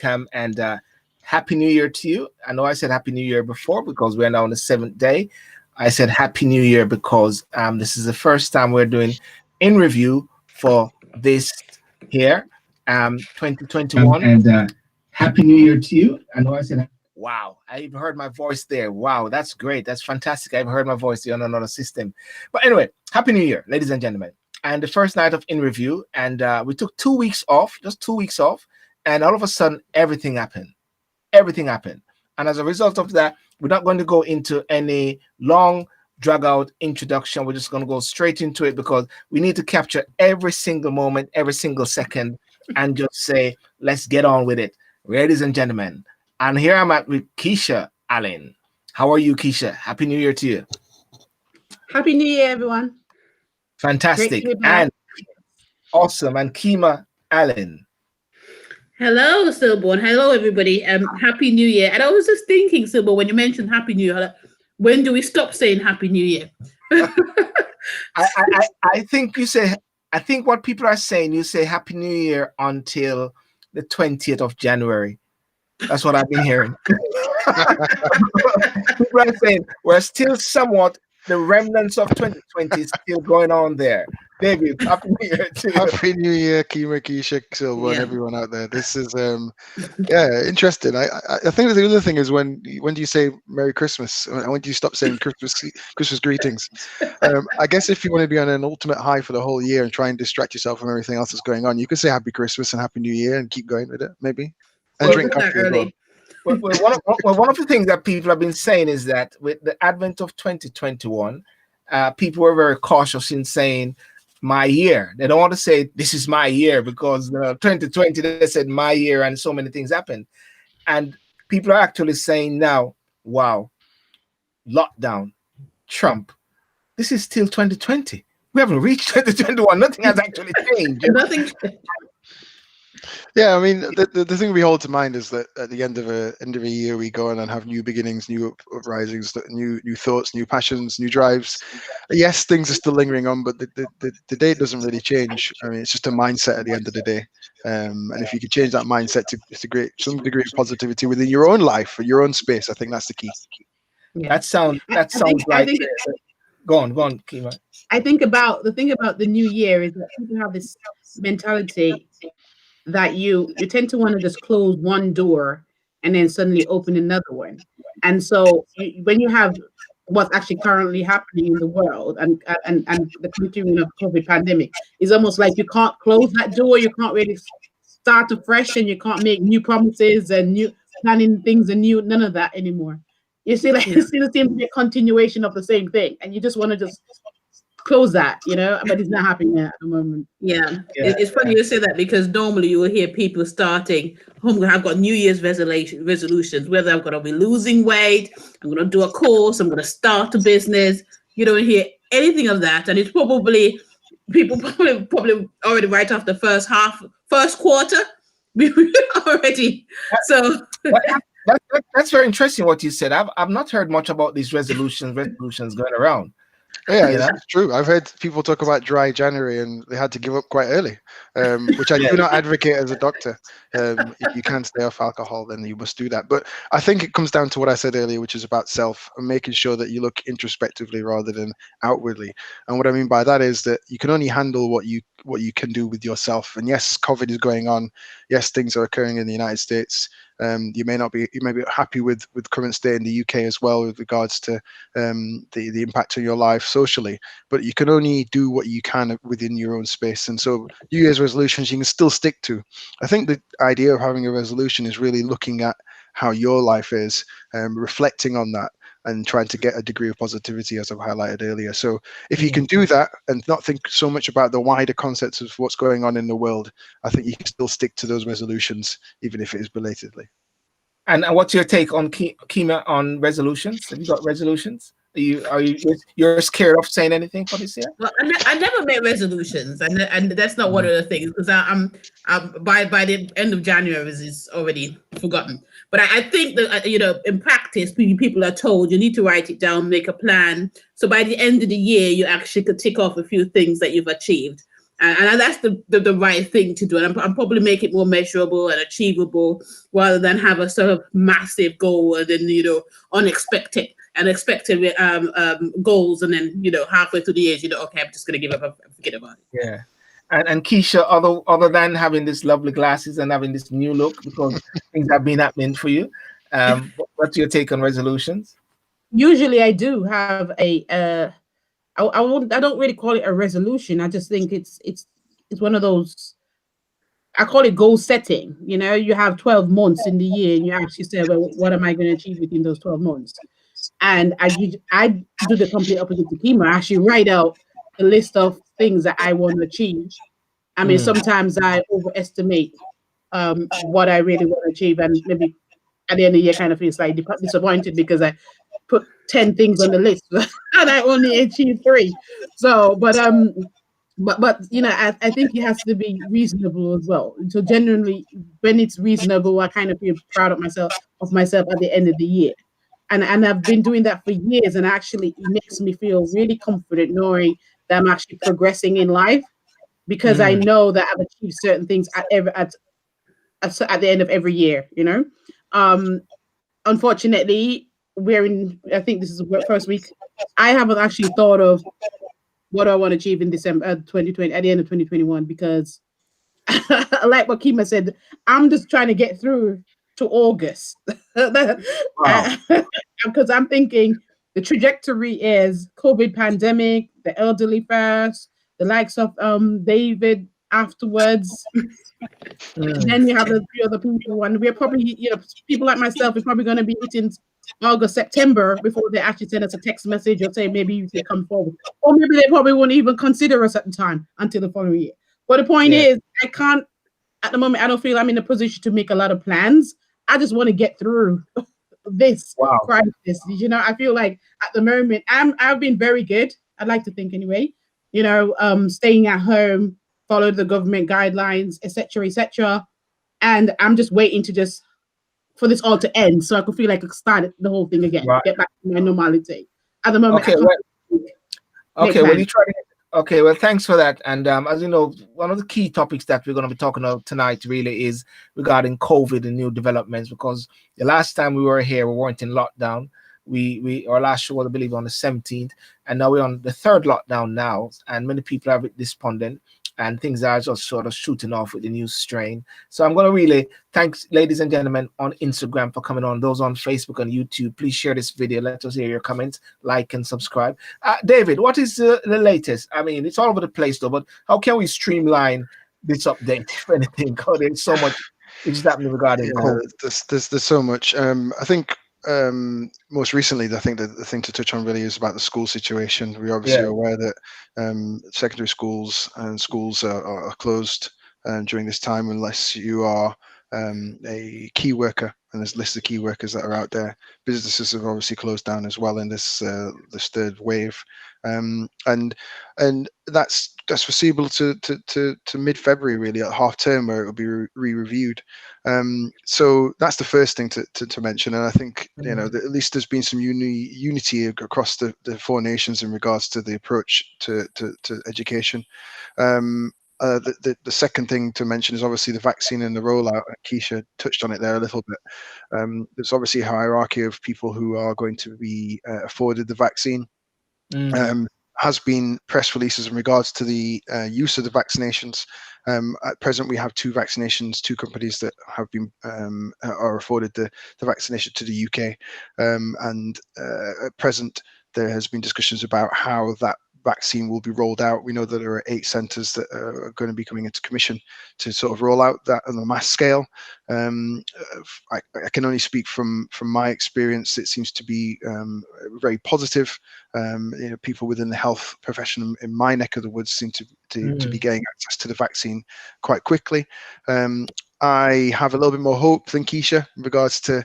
welcome and Happy New Year to you. I know I said Happy New Year before because we're now on the 7th day. I said Happy New Year because this is the first time we're doing in review for this here, 2021. And Happy New Year to you. I know I said, wow, I even heard my voice there. Wow, that's great. That's fantastic. I even heard my voice on another system. But anyway, Happy New Year, ladies and gentlemen. And the first night of in review, and we took 2 weeks off, just 2 weeks off, and all of a sudden, everything happened. Everything happened. And as a result of that, we're not going to go into any long, drag-out introduction. We're just going to go straight into it because we need to capture every single moment, every single second, and just say, let's get on with it, ladies and gentlemen. And here I'm at with Keisha Allen. How are you, Keisha? Happy New Year to you. Happy New Year, everyone. Fantastic. And awesome. And Keima Allen. Hello, Sylbourne. Hello, everybody. Happy New Year. And I was just thinking, Sylbourne, when you mentioned Happy New Year, when do we stop saying Happy New Year? I think you say, I think what people are saying, you say Happy New Year until the 20th of January. That's what I've been hearing. People are saying we're still somewhat, the remnants of 2020 is still going on there. David, Happy New Year to you. Happy New Year, Keima, Keisha, Sylbourne, everyone out there. This is interesting. I think the other thing is when do you say Merry Christmas? When do you stop saying Christmas greetings? I guess if you want to be on an ultimate high for the whole year and try and distract yourself from everything else that's going on, you could say Happy Christmas and Happy New Year and keep going with it, maybe. And drink coffee early. Well, one of the things that people have been saying is that with the advent of 2021, people were very cautious in saying my year. They don't want to say this is my year because 2020 they said my year and so many things happened. And people are actually saying now, wow, lockdown, Trump, this is still 2020. We haven't reached 2021. Nothing has actually changed. Nothing. Yeah, I mean, the thing we hold to mind is that at the end of a year, we go on and have new beginnings, new uprisings, new thoughts, new passions, new drives. Yes, things are still lingering on, but the date doesn't really change. I mean, it's just a mindset at the end of the day. And if you could change that mindset to some degree of positivity within your own life or your own space, I think that's the key. Yeah. That sounds like. Go on, Keima. I think about the thing about the new year is that people have this mentality that you tend to want to just close one door and then suddenly open another one. And so when you have what's actually currently happening in the world and the continuing of COVID pandemic, is almost like you can't close that door, you can't really start afresh, and you can't make new promises and new planning things and new, none of that anymore. You see, like it still seems to be a continuation of the same thing, and you just want to just close that, but it's not happening at the moment. It's funny you say that because normally you will hear people starting, I've got New Year's resolutions, whether I'm going to be losing weight, I'm going to do a course, I'm going to start a business. You don't hear anything of that, and it's probably people probably already right after first quarter already. So that's very interesting what you said. I've not heard much about these resolutions going around. Yeah, it's true. I've heard people talk about dry January and they had to give up quite early, which I do not advocate as a doctor. If you can stay off alcohol, then you must do that. But I think it comes down to what I said earlier, which is about self and making sure that you look introspectively rather than outwardly. And what I mean by that is that you can only handle what you can do with yourself. And yes, COVID is going on. Yes, things are occurring in the United States. You may be happy with current state in the UK as well with regards to the impact on your life socially, but you can only do what you can within your own space. And so New Year's resolutions you can still stick to. I think the idea of having a resolution is really looking at how your life is, reflecting on that and trying to get a degree of positivity, as I've highlighted earlier. So if you can do that and not think so much about the wider concepts of what's going on in the world, I think you can still stick to those resolutions, even if it is belatedly. And what's your take on Keima on resolutions? Have you got resolutions? You're scared of saying anything for this year? Well, I never make resolutions, and that's not one of the things because I'm by the end of January is already forgotten. But I think that in practice, people are told you need to write it down, make a plan. So by the end of the year, you actually could tick off a few things that you've achieved. And that's the right thing to do. And I'm probably make it more measurable and achievable rather than have a sort of massive goal and then, unexpected goals. And then, halfway through the years, okay, I'm just going to give up and forget about it. Yeah. And Keisha, other than having this lovely glasses and having this new look, because things have been happening for you, what's your take on resolutions? Usually I do have I don't really call it a resolution. I just think it's one of those, I call it goal setting. You have 12 months in the year and you actually say, well, what am I going to achieve within those 12 months? And I do the complete opposite to Keima. I actually write out a list of things that I want to achieve. I mean, sometimes I overestimate what I really want to achieve, and maybe at the end of the year kind of feel slightly disappointed because I put 10 things on the list and I only achieved 3. So, but I think it has to be reasonable as well. So generally, when it's reasonable, I kind of feel proud of myself at the end of the year. And I've been doing that for years, and actually it makes me feel really confident knowing that I'm actually progressing in life, because I know that I've achieved certain things at the end of every year. Unfortunately, I think this is the first week I haven't actually thought of what I want to achieve in December 2020, at the end of 2021, because like what Keima said, I'm just trying to get through to August. Because I'm thinking the trajectory is COVID pandemic, the elderly first, the likes of David afterwards. Then you have the 3 other people, and we're probably, people like myself is probably going to be hitting August, September before they actually send us a text message or say maybe you can come forward, or maybe they probably won't even consider us at the time until the following year. But the point is, I can't at the moment. I don't feel I'm in a position to make a lot of plans. I just want to get through this crisis. I feel like at the moment I've been very good. I'd like to think anyway. Staying at home, follow the government guidelines, etc., etc. And I'm just waiting for this all to end, so I could feel like I could start the whole thing again, get back to my normality. At the moment, well, thanks for that. And as you know, one of the key topics that we're going to be talking about tonight really is regarding COVID and new developments, because the last time we were here, we weren't in lockdown. Our last show was, I believe, on the 17th, and now we're on the 3rd lockdown now, and many people are a bit despondent, and things are just sort of shooting off with the new strain. So I'm going to really thanks, ladies and gentlemen, on Instagram for coming on. Those on Facebook and YouTube, please share this video. Let us hear your comments, like and subscribe. David, what is the latest? I mean, it's all over the place though, but how can we streamline this update, if anything? Because there's so much is happening regarding COVID. There's so much. I think most recently, I think the thing to touch on really is about the school situation. We're obviously aware that secondary schools and schools are closed during this time unless you are a key worker, and there's a list of key workers that are out there. Businesses have obviously closed down as well in this 3rd wave, and that's foreseeable to mid-February, really, at half term, where it will be re-reviewed. So that's the first thing to mention, and I think that at least there's been some unity across the 4 nations in regards to the approach to education. The second thing to mention is obviously the vaccine and the rollout. Keisha touched on it there a little bit. There's obviously a hierarchy of people who are going to be afforded the vaccine. Has been press releases in regards to the use of the vaccinations. At present, we have 2 companies that have been are afforded the vaccination to the UK, and at present there has been discussions about how that vaccine will be rolled out. We know that there are 8 centres that are going to be coming into commission to sort of roll out that on a mass scale. I can only speak from my experience. It seems to be very positive. People within the health profession in my neck of the woods seem to be getting access to the vaccine quite quickly. I have a little bit more hope than Keisha in regards to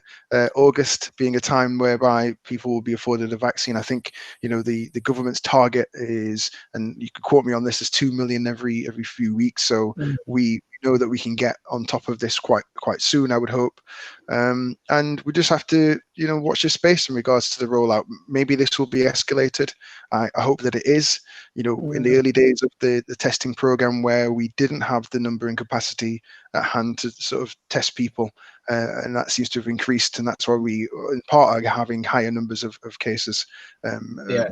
August being a time whereby people will be afforded a vaccine. I think the government's target is, and you can quote me on this, is 2 million every few weeks. So we know that we can get on top of this quite soon, I would hope. And we just have to, watch this space in regards to the rollout. Maybe this will be escalated. I hope that it is. In the early days of the testing program, where we didn't have the number and capacity at hand to sort of test people, and that seems to have increased, and that's why we, in part, are having higher numbers of cases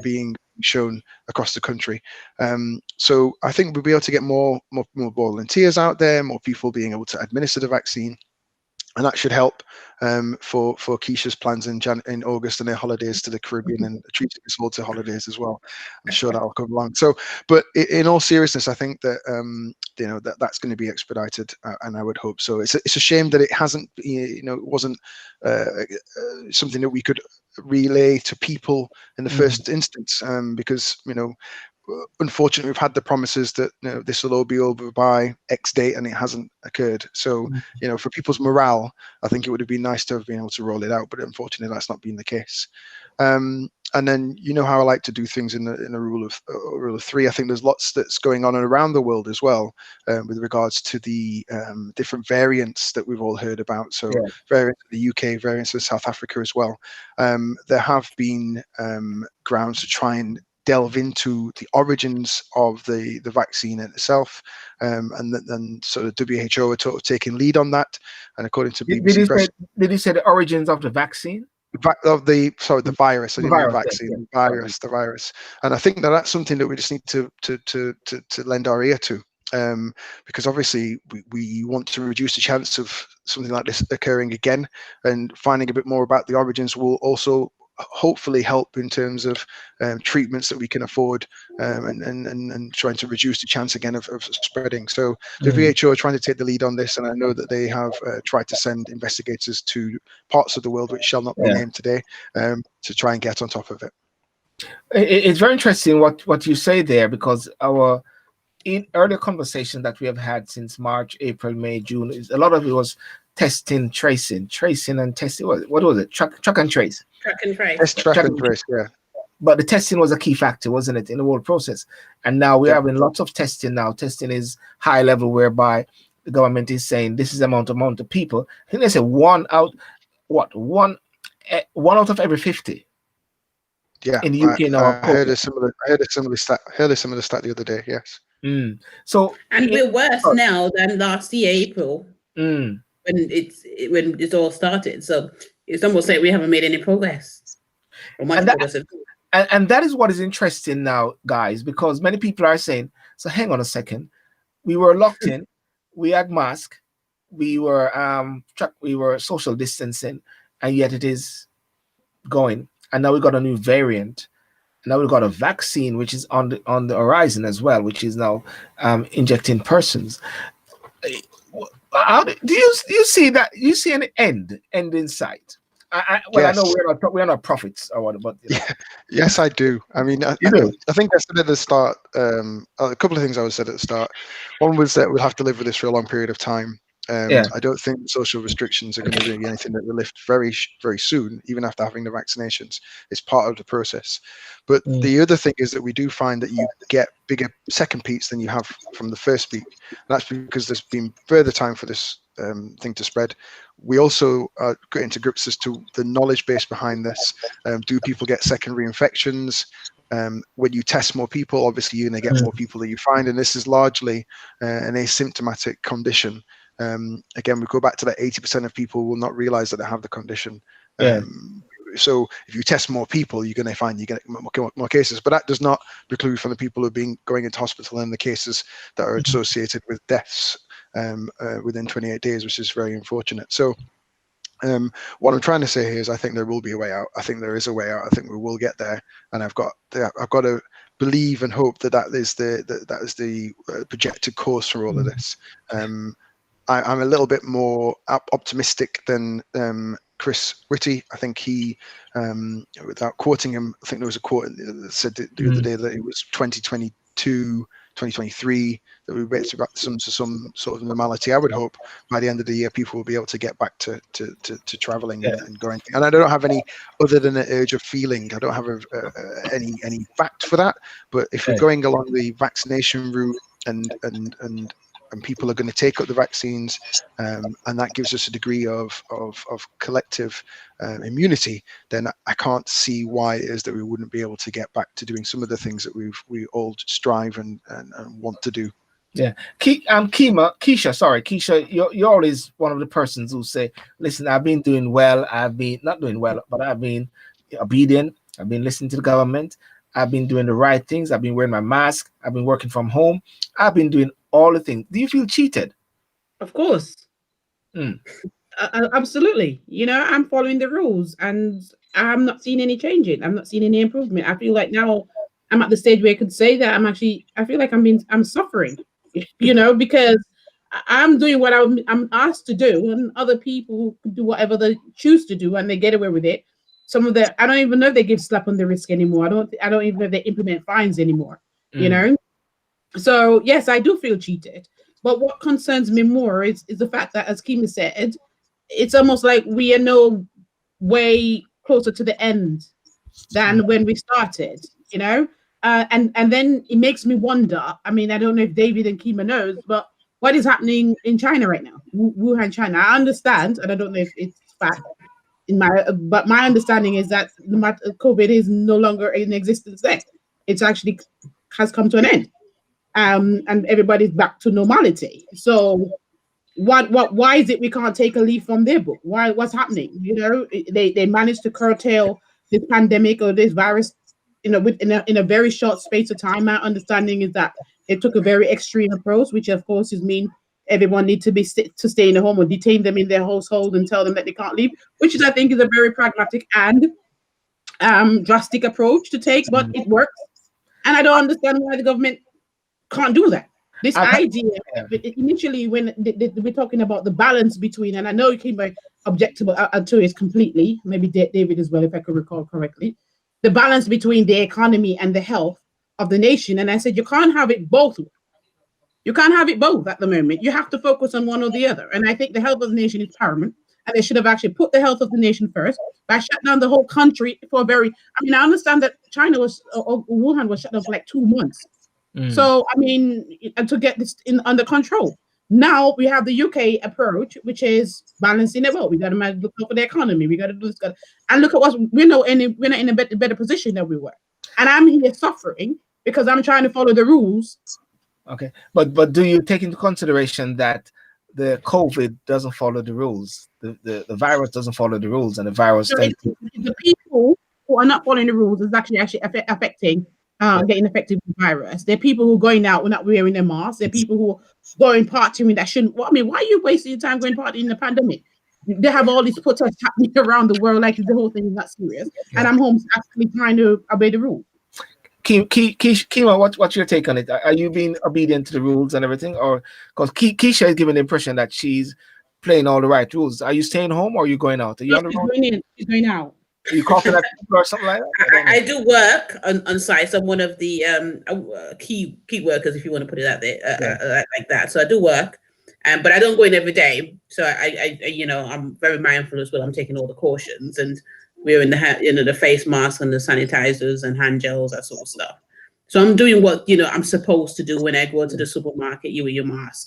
being shown across the country. So I think we'll be able to get more volunteers out there, more people being able to administer the vaccine. And that should help for Keisha's plans in August and their holidays to the Caribbean and treating us all to holidays as well. I'm sure that'll come along. So, but in all seriousness, I think that that's going to be expedited, and I would hope so. It's a shame that it hasn't, it wasn't something that we could relay to people in the first instance, because unfortunately, we've had the promises that this will all be over by X date, and it hasn't occurred. So, for people's morale, I think it would have been nice to have been able to roll it out, but unfortunately, that's not been the case. And then, how I like to do things in a rule of three. I think there's lots that's going on around the world as well, with regards to the different variants that we've all heard about. So, variants of the UK, variants of South Africa as well. There have been grounds to try and delve into the origins of the vaccine in itself, and then sort of WHO are sort of taking lead on that. And according to BBC Press, did you say the origins of the vaccine? The virus. I didn't mean vaccine. Yeah. The virus. And I think that's something that we just need to lend our ear to, because obviously we want to reduce the chance of something like this occurring again, and finding a bit more about the origins will also hopefully help in terms of treatments that we can afford, and trying to reduce the chance again of spreading. So the WHO are trying to take the lead on this, and I know that they have tried to send investigators to parts of the world which shall not be named today, to try and get on top of it. It's very interesting what you say there, because our earlier conversation that we have had since March, April, May, June, a lot of it was testing, tracing and testing. What was it? Track and trace. Track and trace. Track and trace, yeah. But the testing was a key factor, wasn't it, in the whole process? And now we're having lots of testing now. Testing is high level, whereby the government is saying this is the amount of people. I think they say one out of every 50. Yeah, in the UK now. I heard a similar stat the other day. Yes. So, and we're worse now than last year, April, when it all started. So it's almost like we haven't made any progress. And that is what is interesting now, guys, because many people are saying, so hang on a second, we were locked in, we had masks, we were social distancing, and yet it is going. And now we got a new variant. Now we've got a vaccine which is on the horizon as well, which is now injecting persons. How do you see that? You see an end in sight? Yes. I know we're not prophets or what, but yes, I do. I mean, I think I said at the start, a couple of things I said at the start. One was that we'll have to live with this for a long period of time. I don't think social restrictions are going to be anything that will lift very, very soon, even after having the vaccinations. It's part of the process. But the other thing is that we do find that you get bigger second peaks than you have from the first peak. And that's because there's been further time for this thing to spread. We also are getting to grips as to the knowledge base behind this. Do people get secondary infections? When you test more people, obviously you're going to get more people that you find. And this is largely an asymptomatic condition. Again, we go back to that 80% of people will not realize that they have the condition. So if you test more people, you're going to find you get more cases. But that does not preclude from the people who have been going into hospital and the cases that are associated with deaths within 28 days, which is very unfortunate. So what I'm trying to say here is I think there will be a way out. I think there is a way out. I think we will get there. And I've got to believe and hope that is the projected course for all of this. I'm a little bit more optimistic than Chris Whitty. I think he, without quoting him, I think there was a quote that said the other day that it was 2022, 2023 that we get back to some sort of normality. I would hope by the end of the year people will be able to get back to traveling and going. And I don't have any other than an urge of feeling. I don't have any fact for that. But if we're going along the vaccination route and and people are going to take up the vaccines, and that gives us a degree of collective immunity, then I can't see why it is that we wouldn't be able to get back to doing some of the things that we all strive and want to do. Yeah. Keisha, you're always one of the persons who say, listen, I've been doing well. I've been not doing well, but I've been obedient. I've been listening to the government. I've been doing the right things. I've been wearing my mask. I've been working from home. I've been doing all the things. Do you feel cheated? Of course. Absolutely. I'm following the rules and I'm not seeing any changing. I'm not seeing any improvement. I feel like now I'm at the stage where I could say that I feel like I'm suffering, because I'm doing what I'm asked to do, and other people do whatever they choose to do and they get away with it. Some of I don't even know if they give slap on the wrist anymore. I don't even know if they implement fines anymore, So yes, I do feel cheated. But what concerns me more is the fact that, as Keima said, it's almost like we are no way closer to the end than when we started, and then it makes me wonder. I mean, I don't know if David and Keima knows, but what is happening in China right now, Wuhan, China? I understand, and I don't know if it's fact but my understanding is that COVID is no longer in existence there. It's actually has come to an end, and everybody's back to normality. So why is it we can't take a leaf from their book? What's happening? They managed to curtail this pandemic or this virus in a very short space of time. My understanding is that it took a very extreme approach, which of course is mean everyone needs to stay in the home or detain them in their household and tell them that they can't leave, which I think is a very pragmatic and drastic approach to take, but it works. And I don't understand why the government can't do that. This idea, initially, when we're talking about the balance between, and I know you came by objectable to it completely, maybe David as well, if I could recall correctly, the balance between the economy and the health of the nation. And I said, you can't have it both. You can't have it both at the moment. You have to focus on one or the other. And I think the health of the nation is paramount. And they should have actually put the health of the nation first by shutting down the whole country for I understand that Wuhan was shut down for like 2 months. So, to get this under control. Now we have the UK approach, which is balancing it well. We got to look out for the economy. We got to do this. And look at we're not in a better position than we were. And I'm here suffering because I'm trying to follow the rules. Okay, but do you take into consideration that the COVID doesn't follow the rules? The virus doesn't follow the rules, and the virus. So the people who are not following the rules is actually affecting. Getting affected with the virus. There are people who are going out without wearing their masks. There are people who are going partying that shouldn't. Why are you wasting your time going partying in the pandemic? They have all these protests happening around the world, like the whole thing is not serious. Yeah. And I'm home actually trying to obey the rules. Keima, what's your take on it? Are you being obedient to the rules and everything, or because Keisha is giving the impression that she's playing all the right rules? Are you staying home or are you going out? Are you on the road? She's going out. Are you coughing at people or something like that? I do work on sites. I'm one of the key workers, if you want to put it out there, like that. So I do work, but I don't go in every day. So I I'm very mindful as well. I'm taking all the cautions and wearing the face mask and the sanitizers and hand gels, that sort of stuff. So I'm doing what I'm supposed to do when I go to the supermarket. You wear your mask.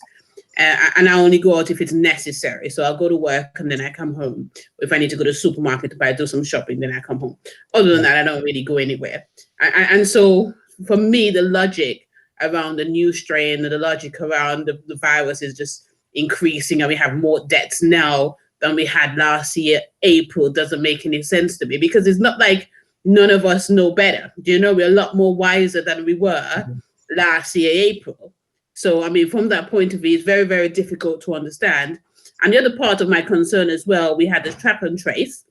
And I only go out if it's necessary. So I'll go to work and then I come home. If I need to go to the supermarket to do some shopping, then I come home. Other than that, I don't really go anywhere. And so for me, the logic around the new strain, the logic around the virus is just increasing, and we have more deaths now than we had last year. April doesn't make any sense to me, because it's not like none of us know better. We're a lot more wiser than we were last year, April. So, from that point of view, it's very, very difficult to understand. And the other part of my concern as well, we had the trap and trace,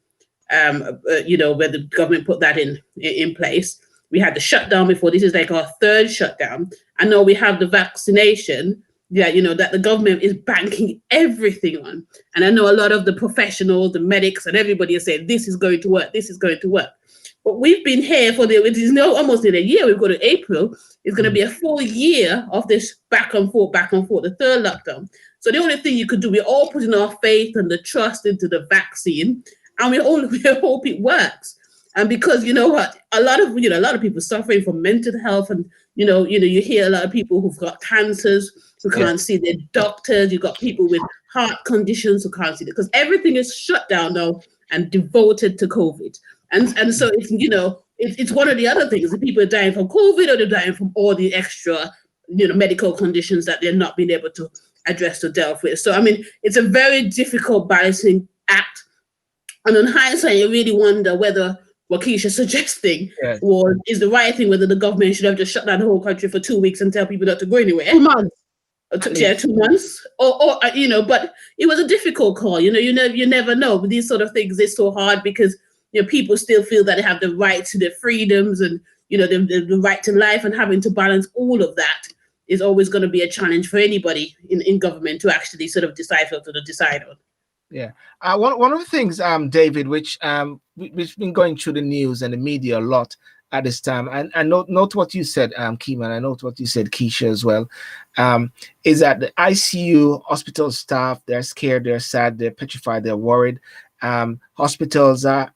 where the government put that in place. We had the shutdown before. This is like our third shutdown. I know we have the vaccination, that the government is banking everything on. And I know a lot of the professionals, the medics, and everybody is saying, this is going to work, this is going to work. But we've been here it is now almost in a year. We've got to April. It's going to be a full year of this back and forth, the third lockdown. So the only thing you could do, we're all putting our faith and the trust into the vaccine, and we hope it works. And because you know what, a lot of people suffering from mental health and You hear a lot of people who've got cancers who can't see their doctors. You've got people with heart conditions who can't see it because everything is shut down now and devoted to COVID. And so it's one of the other things that people are dying from COVID or they're dying from all the extra medical conditions that they're not being able to address or deal with. So I mean, it's a very difficult balancing act. And in hindsight, you really wonder whether what Keisha's suggesting is the right thing, whether the government should have just shut down the whole country for 2 weeks and tell people not to go anywhere. 2 months. 2 months. Or but it was a difficult call. You never know. But these sort of things are so hard because people still feel that they have the right to their freedoms and the right to life, and having to balance all of that is always going to be a challenge for anybody in government to actually sort of decide what to decide on. Yeah. One of the things, David, which we've been going through the news and the media a lot at this time, and note what you said, Keima, and I note what you said, Keisha, as well, is that the ICU hospital staff, they're scared, they're sad, they're petrified, they're worried. Hospitals are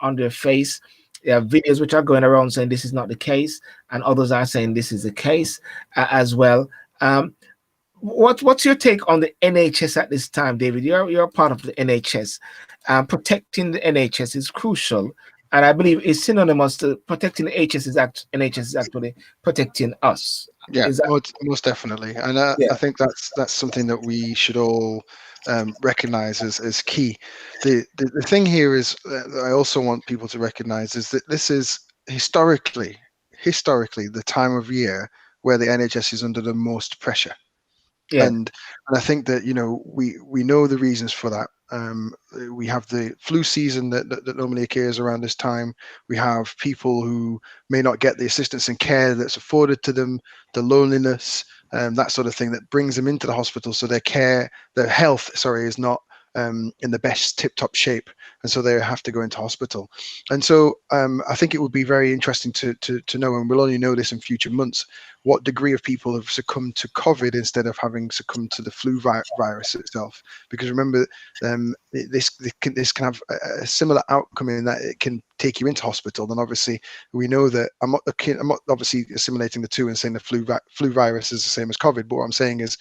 on their face. There are videos which are going around saying this is not the case, and others are saying this is the case as well. What's your take on the NHS at this time, David? You're a part of the NHS. Protecting the NHS is crucial, and I believe it's synonymous to protecting the NHS is actually protecting us. Yeah, most definitely, and I think that's something that we should all recognize as key. The thing here is I also want people to recognize is that this is historically the time of year where the NHS is under the most pressure. Yeah. And I think that we know the reasons for that. We have the flu season that normally occurs around this time. We have people who may not get the assistance and care that's afforded to them, the loneliness, that sort of thing that brings them into the hospital. So their health is not in the best tip-top shape, and so they have to go into hospital. And so I think it would be very interesting to know, and we'll only know this in future months, what degree of people have succumbed to COVID instead of having succumbed to the flu virus itself. Because remember, this can have a similar outcome in that it can take you into hospital. And obviously, we know that I'm not obviously assimilating the two and saying the flu virus is the same as COVID. But what I'm saying is,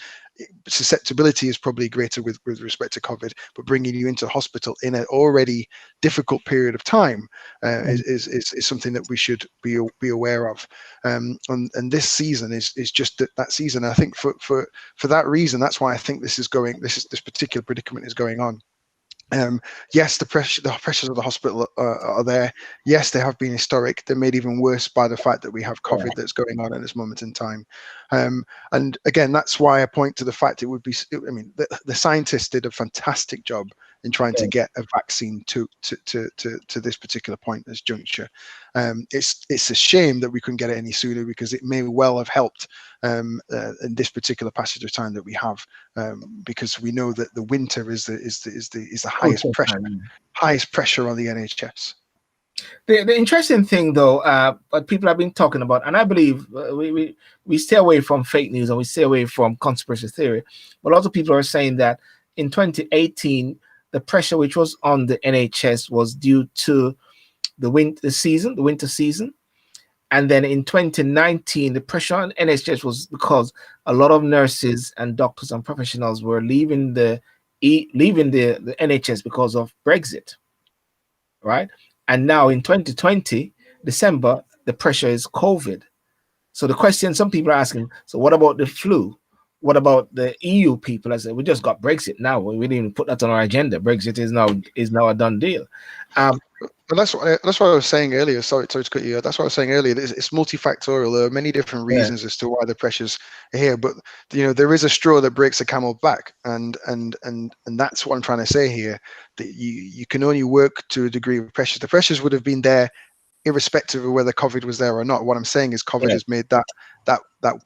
susceptibility is probably greater with respect to COVID, but bringing you into the hospital in an already difficult period of time is something that we should be aware of. And this season is just that season. I think for that reason, that's why I think this particular predicament is going on. Yes, the pressures of the hospital are there. Yes, they have been historic. They're made even worse by the fact that we have COVID that's going on at this moment in time. And again, that's why I point to the fact it would be. I mean, the scientists did a fantastic job in trying to get a vaccine to this particular point, this juncture. It's a shame that we couldn't get it any sooner, because it may well have helped in this particular passage of time that we have, because we know that the winter is the highest pressure on the NHS. The interesting thing, though, what people have been talking about, and I believe we stay away from fake news and we stay away from conspiracy theory, but a lot of people are saying that in 2018, the pressure which was on the NHS was due to the winter season. And then in 2019, the pressure on NHS was because a lot of nurses and doctors and professionals were leaving the NHS because of Brexit, right? And now in 2020, December, the pressure is COVID. So the question some people are asking, so what about the flu? What about the EU people? I said, we just got Brexit now. We didn't even put that on our agenda. Brexit is now a done deal. And that's what I was saying earlier. Sorry to cut you. That's what I was saying earlier. It's multifactorial. There are many different reasons as to why the pressures are here. But there is a straw that breaks a camel back, and that's what I'm trying to say here. That you can only work to a degree of pressures. The pressures would have been there irrespective of whether COVID was there or not. What I'm saying is COVID has made that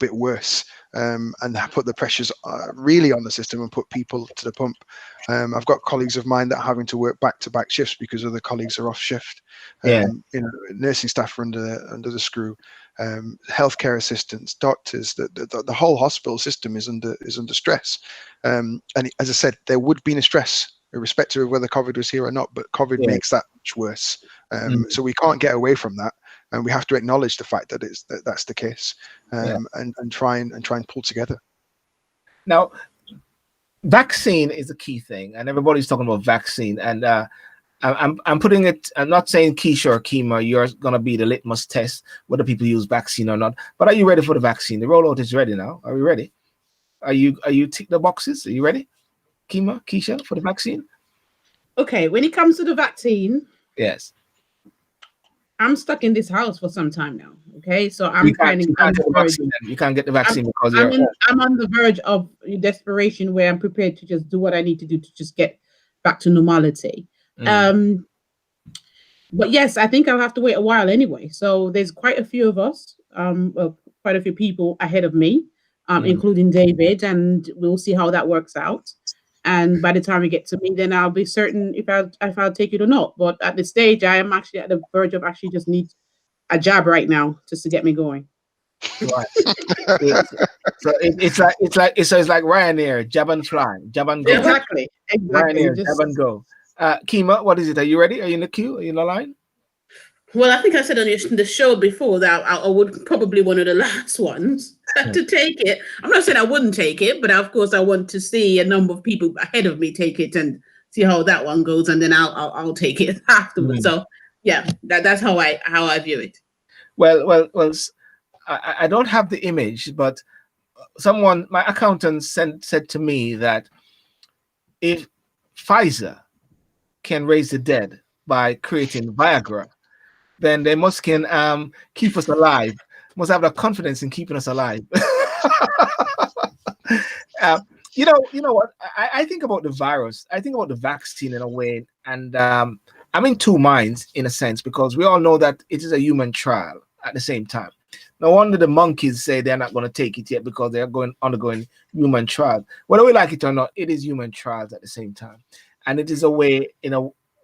bit worse, and put the pressures really on the system and put people to the pump. I've got colleagues of mine that are having to work back-to-back shifts because other colleagues are off shift. Nursing staff are under the screw. Healthcare assistants, doctors, the whole hospital system is under stress. And as I said, there would be a stress irrespective of whether COVID was here or not, but COVID makes that much worse. So we can't get away from that. and we have to acknowledge the fact that that's the case, and try and pull together. Now, vaccine is a key thing, and everybody's talking about vaccine. And I'm putting it. I'm not saying Keisha or Keima, you're gonna be the litmus test whether people use vaccine or not. But are you ready for the vaccine? The rollout is ready now. Are we ready? Are you tick the boxes? Are you ready, Keima, Keisha, for the vaccine? Okay, when it comes to the vaccine, Yes. I'm stuck in this house for some time now. Okay, so You can't get the vaccine because I'm on the verge of desperation where I'm prepared to just do what I need to do to just get back to normality. But yes, I think I'll have to wait a while anyway. So there's quite a few of us, quite a few people ahead of me, including David, and we'll see how that works out. And by the time we get to me, then I'll be certain if I'll take it or not. But at this stage, I am actually at the verge of actually just need a jab right now just to get me going. Right. So it's like Ryanair, jab and fly, jab and go. Exactly. Ryanair, jab and go. Keima, what is it? Are you ready? Are you in the queue? Are you in the line? Well, I think I said on the show before that I would probably one of the last ones to take it. I'm not saying I wouldn't take it, but of course I want to see a number of people ahead of me take it and see how that one goes, and then I'll take it afterwards. So yeah, that's how I view it. Well, I don't have the image, but my accountant said to me that if Pfizer can raise the dead by creating Viagra, then they can keep us alive. Must have the confidence in keeping us alive. You know what? I think about the virus. I think about the vaccine in a way, and I'm in two minds in a sense, because we all know that it is a human trial at the same time. No wonder the monkeys say they're not going to take it yet because they're undergoing human trials. Whether we like it or not, it is human trials at the same time, and it is a way.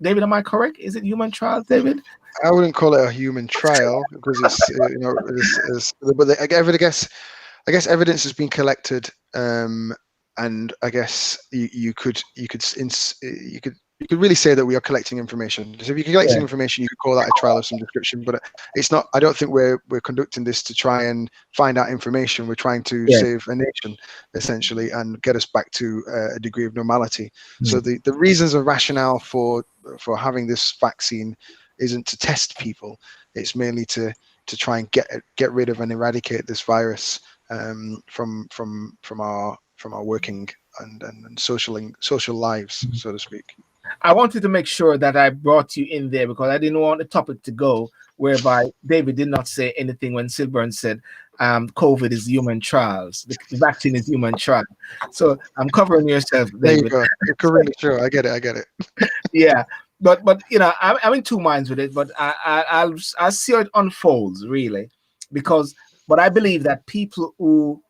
David, am I correct? Is it human trials, David? I wouldn't call it a human trial because it's but I guess evidence has been collected, and I guess you could really say that we are collecting information. So if you're collecting information, you could call that a trial of some description, but it's not. I don't think we're conducting this to try and find out information. We're trying to save a nation, essentially, and get us back to a degree of normality. So the reasons and rationale for having this vaccine isn't to test people. It's mainly to try and get rid of and eradicate this virus from our working and social lives, so to speak. I wanted to make sure that I brought you in there because I didn't want the topic to go whereby David did not say anything when Sylbourne said COVID is human trials. The vaccine is human trial. So I'm covering yourself, David. There you go. You're covering it. Sure, I get it. Yeah. But I'm in two minds with it, but I'll see how it unfolds, really, but I believe that people who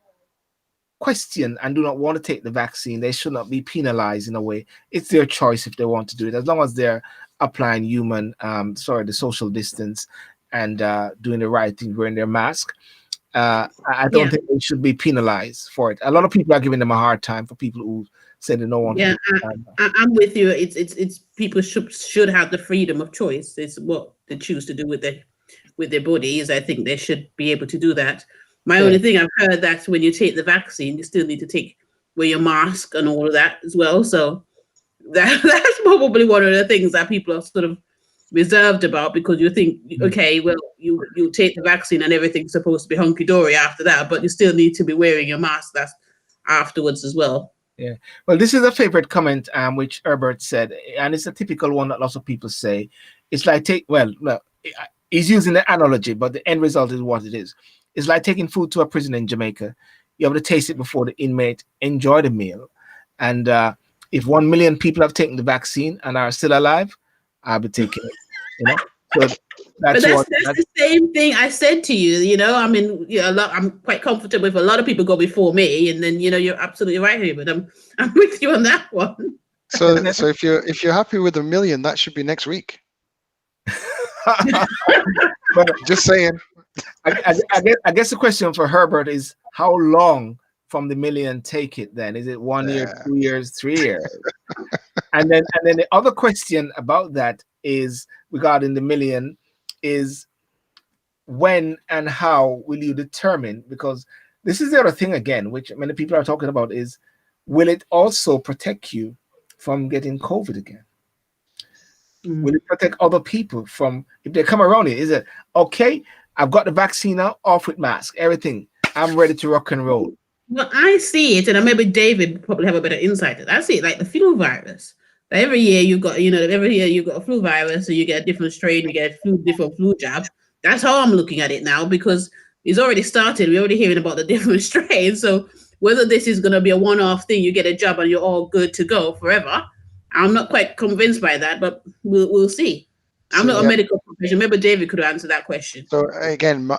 question and do not want to take the vaccine, they should not be penalized in a way. It's their choice if they want to do it, as long as they're applying the social distance and doing the right thing, wearing their mask. I don't think they should be penalized for it. A lot of people are giving them a hard time for people who say they don't want to. I'm with you. It's people should have the freedom of choice. It's what they choose to do with their bodies. I think they should be able to do that. My only thing I've heard that when you take the vaccine, you still need to wear your mask and all of that as well. So that's probably one of the things that people are sort of reserved about, because you think, okay, well, you take the vaccine and everything's supposed to be hunky-dory after that, but you still need to be wearing your mask that's afterwards as well. Yeah. Well, this is a favorite comment which Herbert said, and it's a typical one that lots of people say. It's like he's using the analogy, but the end result is what it is. It's like taking food to a prison in Jamaica. You have to taste it before the inmate enjoy the meal. And if 1 million people have taken the vaccine and are still alive, I'll be taking it. So that's the same thing I said to you. I mean, I'm quite comfortable if a lot of people go before me, and then you're absolutely right here. But I'm with you on that one. So if you're happy with 1 million, that should be next week. But just saying. I guess the question for Herbert is, how long from the million take it then? Is it 1 year, 2 years, 3 years? and then the other question about that is regarding the million is, when and how will you determine? Because this is the other thing again, which many people are talking about, is will it also protect you from getting COVID again? Will it protect other people from, if they come around it? Is it okay? I've got the vaccine now, off with mask, everything. I'm ready to rock and roll. Well, I see it, and maybe David probably have a better insight. I see it like the flu virus. Every year you've got, every year you've got a flu virus, so you get a different strain, you get a different flu jab. That's how I'm looking at it now, because it's already started. We're already hearing about the different strains. So whether this is going to be a one-off thing, you get a jab and you're all good to go forever, I'm not quite convinced by that, but we'll see. I'm not a medical professional. Maybe David could answer that question. So again,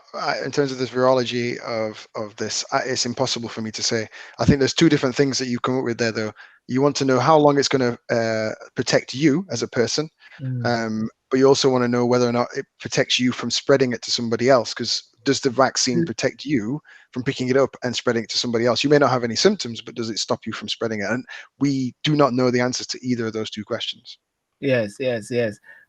in terms of the virology of this, it's impossible for me to say. I think there's two different things that you come up with there, though. You want to know how long it's going to protect you as a person, but you also want to know whether or not it protects you from spreading it to somebody else. Because does the vaccine protect you from picking it up and spreading it to somebody else? You may not have any symptoms, but does it stop you from spreading it? And we do not know the answers to either of those two questions. Yes.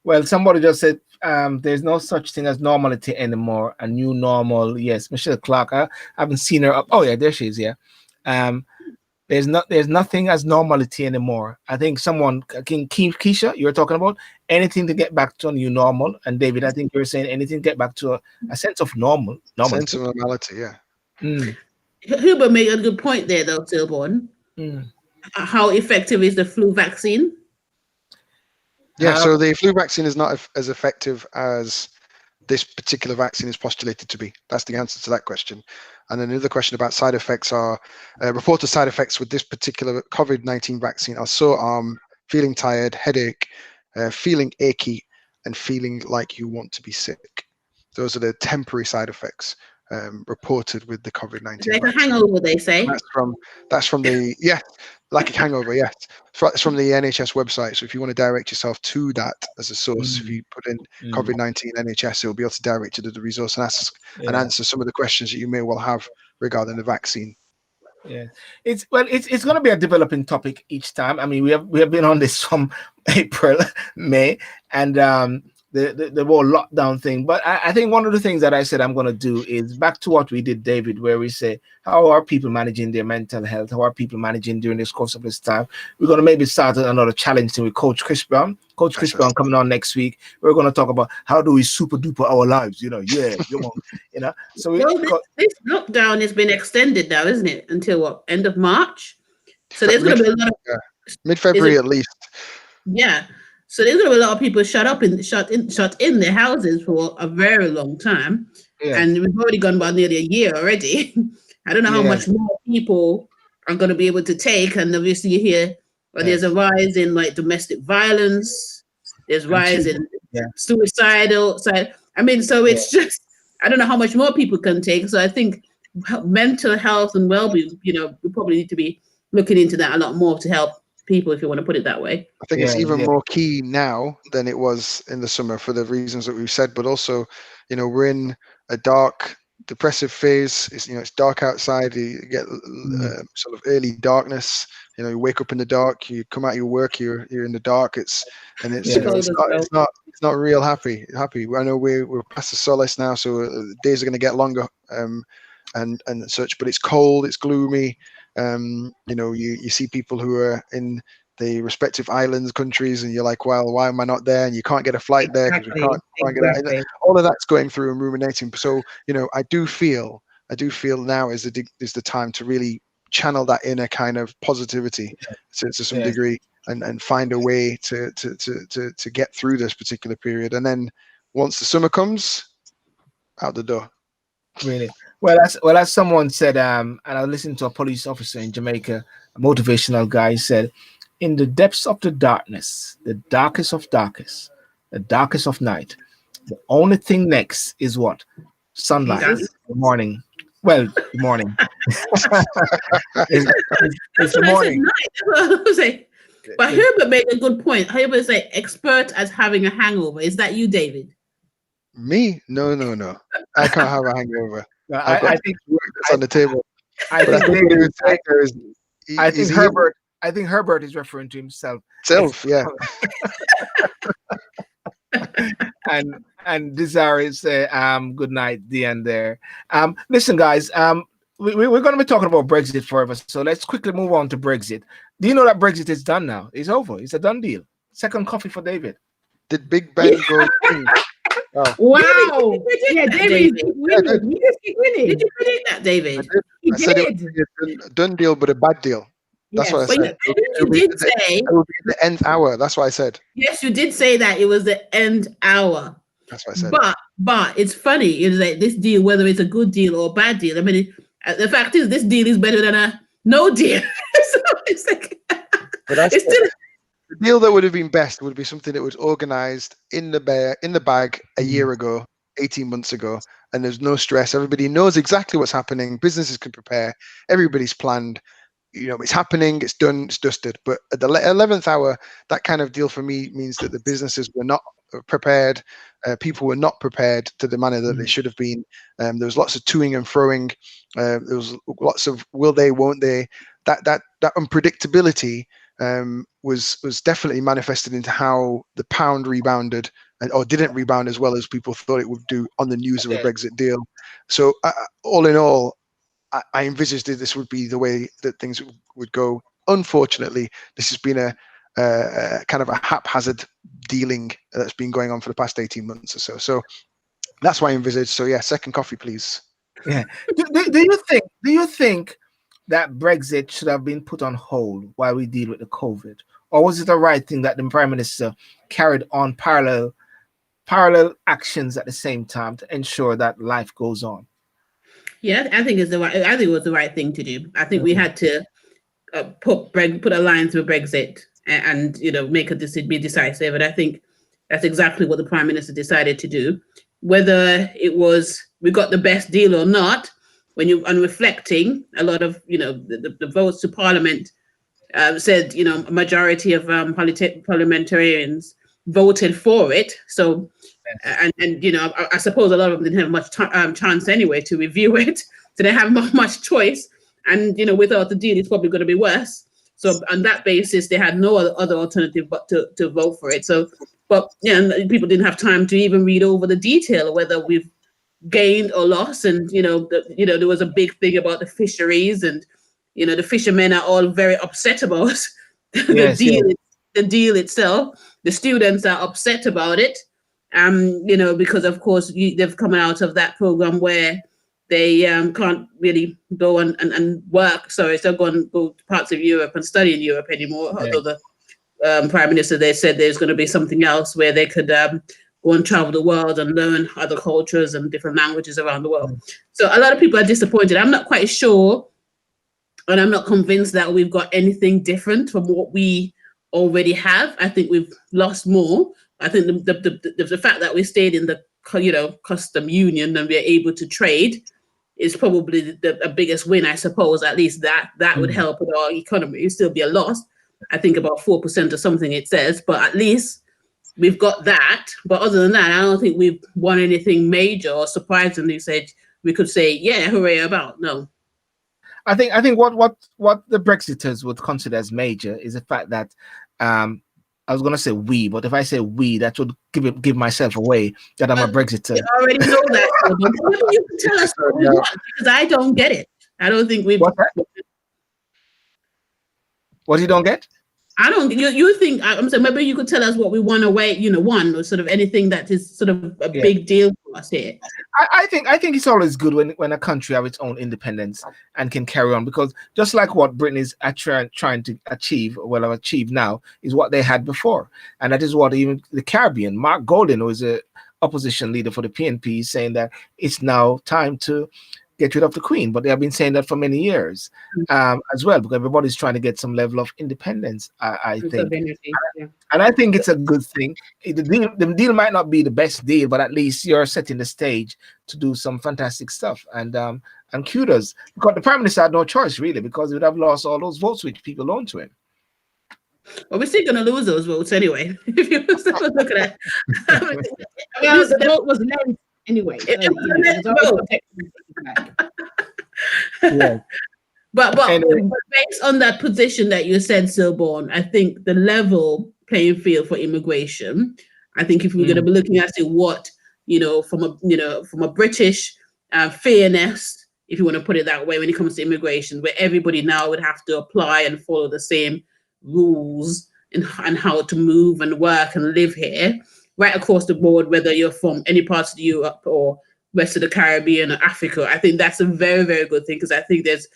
Well, somebody just said there's no such thing as normality anymore. A new normal. Yes, Michelle Clark. I haven't seen her up. Oh yeah, there she is. Yeah. There's nothing as normality anymore. I think Keisha, you were talking about anything to get back to a new normal, and David, I think you were saying anything to get back to a sense of normal. Sense of normality. Yeah. Huber made a good point there, though, Sylbourne. How effective is the flu vaccine? Yeah, so the flu vaccine is not as effective as this particular vaccine is postulated to be. That's the answer to that question. And then another question about side effects are reported side effects with this particular COVID-19 vaccine are sore arm, feeling tired, headache, feeling achy, and feeling like you want to be sick. Those are the temporary side effects reported with the COVID-19 like vaccine. A hangover, they say. That's from the like a hangover. Yes, it's from the NHS website. So if you want to direct yourself to that as a source, if you put in COVID-19 NHS, it'll be able to direct you to the resource and and answer some of the questions that you may well have regarding the vaccine. Yeah, it's going to be a developing topic each time. I mean, we have been on this from April, May, and the whole lockdown thing. But I think one of the things that I said I'm going to do is back to what we did, David, where we say, how are people managing their mental health? How are people managing during this course of this time? We're going to maybe start another challenge thing with Coach Chris Brown. Coach Chris Brown coming on next week. We're going to talk about how do we super duper our lives, So this lockdown has been extended now, isn't it? Until what, end of March? So there's going to be a lot of mid-February at least. Yeah. So there's going to be a lot of people shut in their houses for a very long time. Yeah. And we've already gone about nearly a year already. I don't know how much more people are going to be able to take. And obviously you hear there's a rise in like domestic violence. There's rise in suicidal side. I mean, so it's just, I don't know how much more people can take. So I think mental health and well-being, we probably need to be looking into that a lot more to help people, if you want to put it that way. I think it's even more key now than it was in the summer for the reasons that we've said, but also, we're in a dark, depressive phase. It's dark outside. You get sort of early darkness. You wake up in the dark. You come out of your work. You're in the dark. It's not real happy. I know we're past the solace now, so the days are going to get longer and such. But it's cold. It's gloomy. You see people who are in the respective islands, countries, and you're like, well, why am I not there? And you can't get a flight there because we can't get out. All of that's going through and ruminating. So, I do feel now is the time to really channel that inner kind of positivity to some degree and find a way to get through this particular period. And then once the summer comes, out the door. Really? Well, as someone said, and I listened to a police officer in Jamaica, a motivational guy, said, in the depths of the darkness, the darkest of darkest, the darkest of night, the only thing next is what? Sunlight. The morning. Well, the morning. it's the morning. But Herbert made a good point. Herbert said, expert as having a hangover. Is that you, David? Me? No. I can't have a hangover. No, I think it's on the table. I think Herbert is referring to himself. Yeah. and And Desiree say, good night, Diane there. Listen, guys, we're going to be talking about Brexit forever. So let's quickly move on to Brexit. Do you know that Brexit is done now? It's over. It's a done deal. Second coffee for David. Did Big Ben go? Oh. Wow. Yeah, David, winning. You just keep winning. Did you predict that, David? He I said it did. would be a done deal, but a bad deal. That's what I But said. I think you did say. It would be the nth hour. That's what I said. Yes, you did say that it was the end hour. That's what I said. But it's funny. It's like this deal, whether it's a good deal or a bad deal. I mean, the fact is, this deal is better than a no deal. So it's like, it's still. The deal that would have been best would be something that was organised in the bag a year ago, 18 months ago, and there's no stress. Everybody knows exactly what's happening. Businesses can prepare. Everybody's planned. You know, it's happening. It's done. It's dusted. But at the 11th hour, that kind of deal for me means that the businesses were not prepared. People were not prepared to the manner that they should have been. There was lots of toing and froing. There was lots of will they, won't they. That unpredictability was definitely manifested into how the pound rebounded or didn't rebound as well as people thought it would do on the news of a Brexit deal. So all in all, I envisaged that this would be the way that things would go. Unfortunately, this has been a kind of a haphazard dealing that's been going on for the past 18 months or so. So that's why I envisaged. So yeah, second coffee, please. Yeah. Do you think that Brexit should have been put on hold while we deal with the COVID? Or was it the right thing that the Prime Minister carried on parallel actions at the same time to ensure that life goes on? Yeah, I think it was the right thing to do. I think we had to put a line through Brexit and make a decision, be decisive. And I think that's exactly what the Prime Minister decided to do. Whether it was we got the best deal or not, when you're reflecting, a lot of the votes to Parliament said a majority of parliamentarians voted for it. So and I suppose a lot of them didn't have much chance anyway to review it, so they have not much choice. And without the deal, it's probably going to be worse. So on that basis, they had no other alternative but to vote for it. So, but people didn't have time to even read over the detail, whether we've gained or lost. And there was a big thing about the fisheries, and the fishermen are all very upset about the deal itself. The students are upset about it, because of course they've come out of that program where they can't really go and work. So it's not going to go to parts of Europe and study in Europe anymore. Yeah. Although the Prime Minister, they said there's going to be something else where they could go and travel the world and learn other cultures and different languages around the world. So a lot of people are disappointed. I'm not quite sure, and I'm not convinced that we've got anything different from what we already have. I think we've lost more. I think the fact that we stayed in the custom union and we're able to trade is probably the biggest win, I suppose. At least that would help with our economy. It'd still be a loss. I think about 4% or something it says, but at least we've got that. But other than that, I don't think we've won anything major or surprisingly said we could say, yeah, hooray about. No. I think what the Brexiters would consider as major is the fact that I was going to say we, but if I say we, that would give myself away that I'm a Brexiter. You already know that. Maybe you can tell us what we want, because I don't get it. I don't think we've... What you don't get? I don't. You think? I'm saying maybe you could tell us what we want away. One or sort of anything that is sort of a big deal for us here. I think it's always good when a country have its own independence and can carry on, because just like what Britain is trying to achieve, well, have achieved now, is what they had before, and that is what even the Caribbean. Mark Golden, who is a opposition leader for the PNP, is saying that it's now time to get rid of the Queen, but they have been saying that for many years as well, because everybody's trying to get some level of independence, I think. And I think it's a good thing. The deal might not be the best deal, but at least you're setting the stage to do some fantastic stuff. And kudos, because the Prime Minister had no choice, really, because he would have lost all those votes which people loaned to him. Well, we're still going to lose those votes anyway. If you look at that. Well, the vote was late. Anyway, but anyway. Based on that position that you said, Sylbourne, I think the level playing field for immigration, I think if we're going to be looking at what from a British fairness, if you want to put it that way, when it comes to immigration, where everybody now would have to apply and follow the same rules and how to move and work and live here, right across the board, whether you're from any parts of Europe or rest of the Caribbean or Africa. I think that's a very, very good thing, because I think there's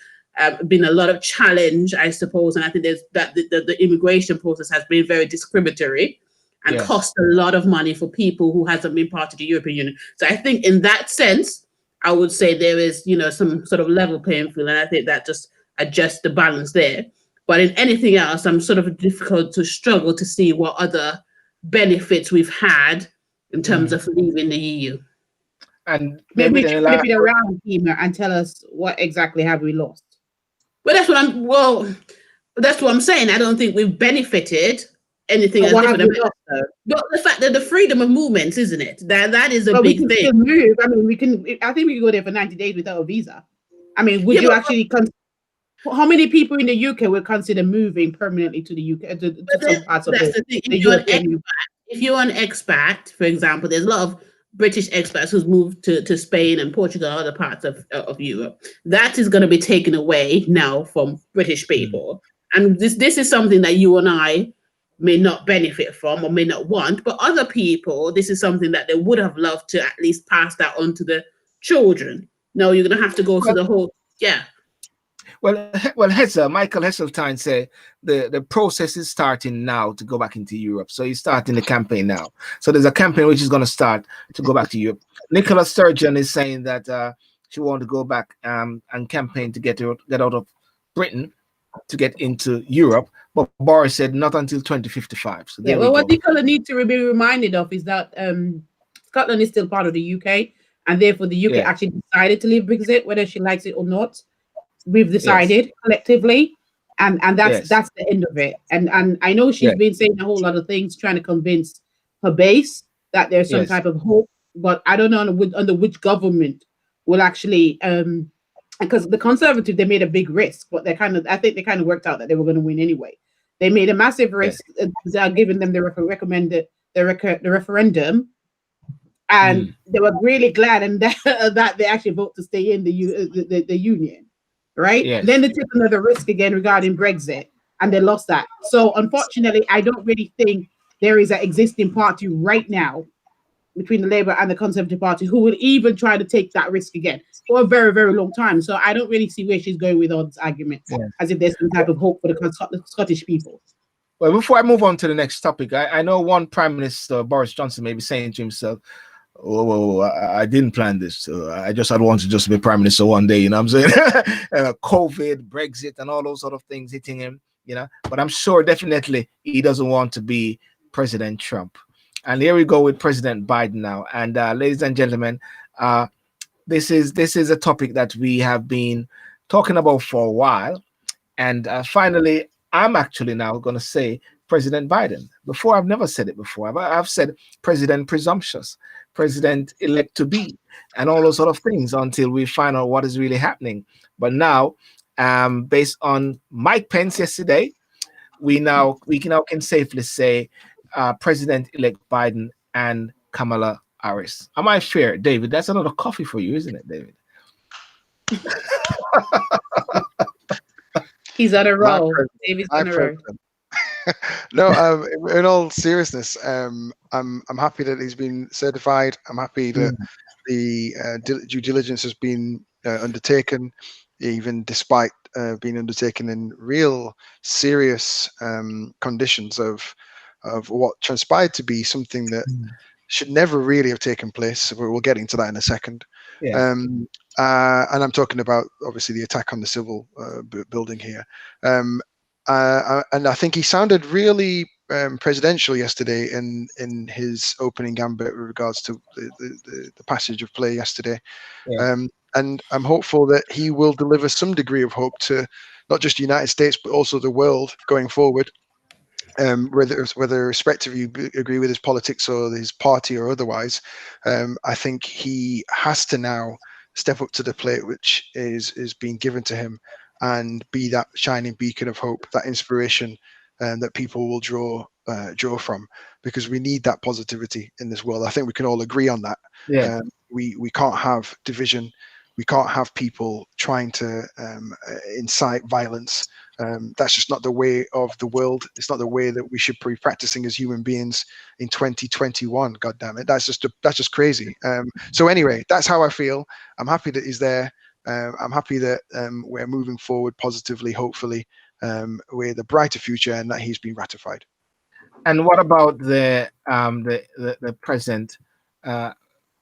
been a lot of challenge, I suppose, and I think there's that the immigration process has been very discriminatory and cost a lot of money for people who hasn't been part of the European Union. So I think in that sense, I would say there is, some sort of level playing field, and I think that just adjusts the balance there. But in anything else, I'm sort of difficult to struggle to see what other benefits we've had in terms of leaving the EU. And maybe you flip it around, Keima, and tell us what exactly have we lost. Well, that's what I'm saying. I don't think we've benefited anything as different. But the fact that the freedom of movements, isn't it? That is a big thing. Still move. I mean, I think we can go there for 90 days without a visa. I mean, would you actually how many people in the UK would consider moving permanently to the UK to some parts of the European? If you're an expat, for example, there's a lot of British expats who's moved to Spain and Portugal and other parts of Europe. That is going to be taken away now from British people. And this is something that you and I may not benefit from or may not want, but other people, this is something that they would have loved to at least pass that on to the children. No, you're going to have to go through the whole, Well, Michael Heseltine said the process is starting now to go back into Europe. So he's starting the campaign now. So there's a campaign which is going to start to go back to Europe. Nicola Sturgeon is saying that she wants to go back and campaign to get out of Britain to get into Europe. But Boris said not until 2055. So what Nicola needs to be reminded of is that Scotland is still part of the UK, and therefore the UK actually decided to leave Brexit, whether she likes it or not. We've decided collectively, and that's the end of it. And I know she's been saying a whole lot of things, trying to convince her base that there's some type of hope, but I don't know under which government will actually because the Conservatives, they made a big risk, but I think they kind of worked out that they were going to win anyway. They made a massive risk, giving them the referendum, and they were really glad and that they actually vote to stay in the union. Right? Yes. Then they took another risk again regarding Brexit, and they lost that. So unfortunately, I don't really think there is an existing party right now between the Labour and the Conservative Party who would even try to take that risk again for a very, very long time. So I don't really see where she's going with all this argument, as if there's some type of hope for the Scottish people. Well, before I move on to the next topic, I know one Prime Minister, Boris Johnson, may be saying to himself, I didn't plan this. I'd want to just be Prime Minister one day, you know what I'm saying? COVID, Brexit, and all those sort of things hitting him, But I'm sure definitely he doesn't want to be President Trump. And here we go with President Biden now. And ladies and gentlemen, this is a topic that we have been talking about for a while. And finally, I'm actually now going to say President Biden. Before, I've never said it before. I've said President Presumptuous, President Elect to be, and all those sort of things until we find out what is really happening. But now, based on Mike Pence yesterday, we can safely say President-elect Biden and Kamala Harris. Am I fair, David? That's another coffee for you, isn't it, David? He's on a roll. David's on a roll. No, in all seriousness, I'm happy that he's been certified. I'm happy that the due diligence has been undertaken, even despite being undertaken in real serious conditions of what transpired to be something that should never really have taken place. We'll get into that in a second. Yeah. And I'm talking about, obviously, the attack on the civil building here. And I think he sounded really presidential yesterday in his opening gambit with regards to the passage of play yesterday. Yeah. And I'm hopeful that he will deliver some degree of hope to not just the United States, but also the world going forward. Whether respective you agree with his politics or his party or otherwise, I think he has to now step up to the plate which is being given to him and be that shining beacon of hope, that inspiration that people will draw draw from, because we need that positivity in this world. I think we can all agree on that. Yeah. We can't have division. We can't have people trying to incite violence. That's just not the way of the world. It's not the way that we should be practicing as human beings in 2021. God damn it, that's just crazy. So anyway, that's how I feel. I'm happy that he's there. I'm happy that we're moving forward positively, hopefully, with a brighter future, and that he's been ratified. And what about the present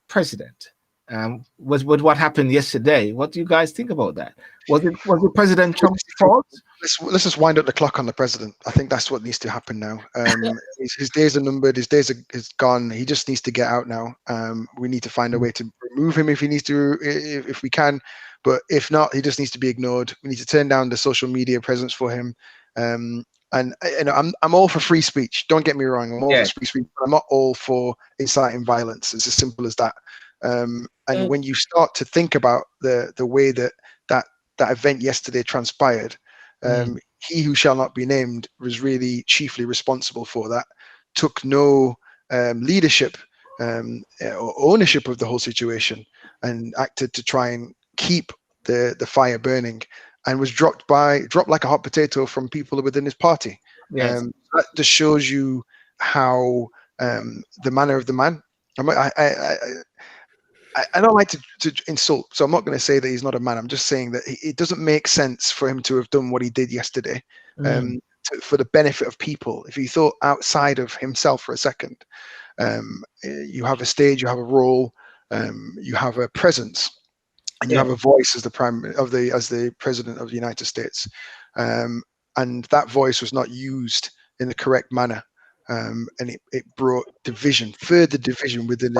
president? Was what happened yesterday? What do you guys think about that? Was it President Trump's fault? Let's just wind up the clock on the president. I think that's what needs to happen now. His days are numbered. His days is gone. He just needs to get out now. We need to find a way to remove him if he needs to, if we can. But if not, he just needs to be ignored. We need to turn down the social media presence for him. And I'm all for free speech. Don't get me wrong. I'm all for free speech, but I'm not all for inciting violence. It's as simple as that. And when you start to think about the way that event yesterday transpired, he who shall not be named was really chiefly responsible for that, took no leadership or ownership of the whole situation, and acted to try and keep the fire burning, and was dropped like a hot potato from people within his party. Yes. That just shows you how the manner of the man. I don't like to insult, so I'm not going to say that he's not a man. I'm just saying that it doesn't make sense for him to have done what he did yesterday for the benefit of people. If he thought outside of himself for a second, you have a stage, you have a role, you have a presence, and you have a voice as the president of the United States, and that voice was not used in the correct manner. And it brought further division within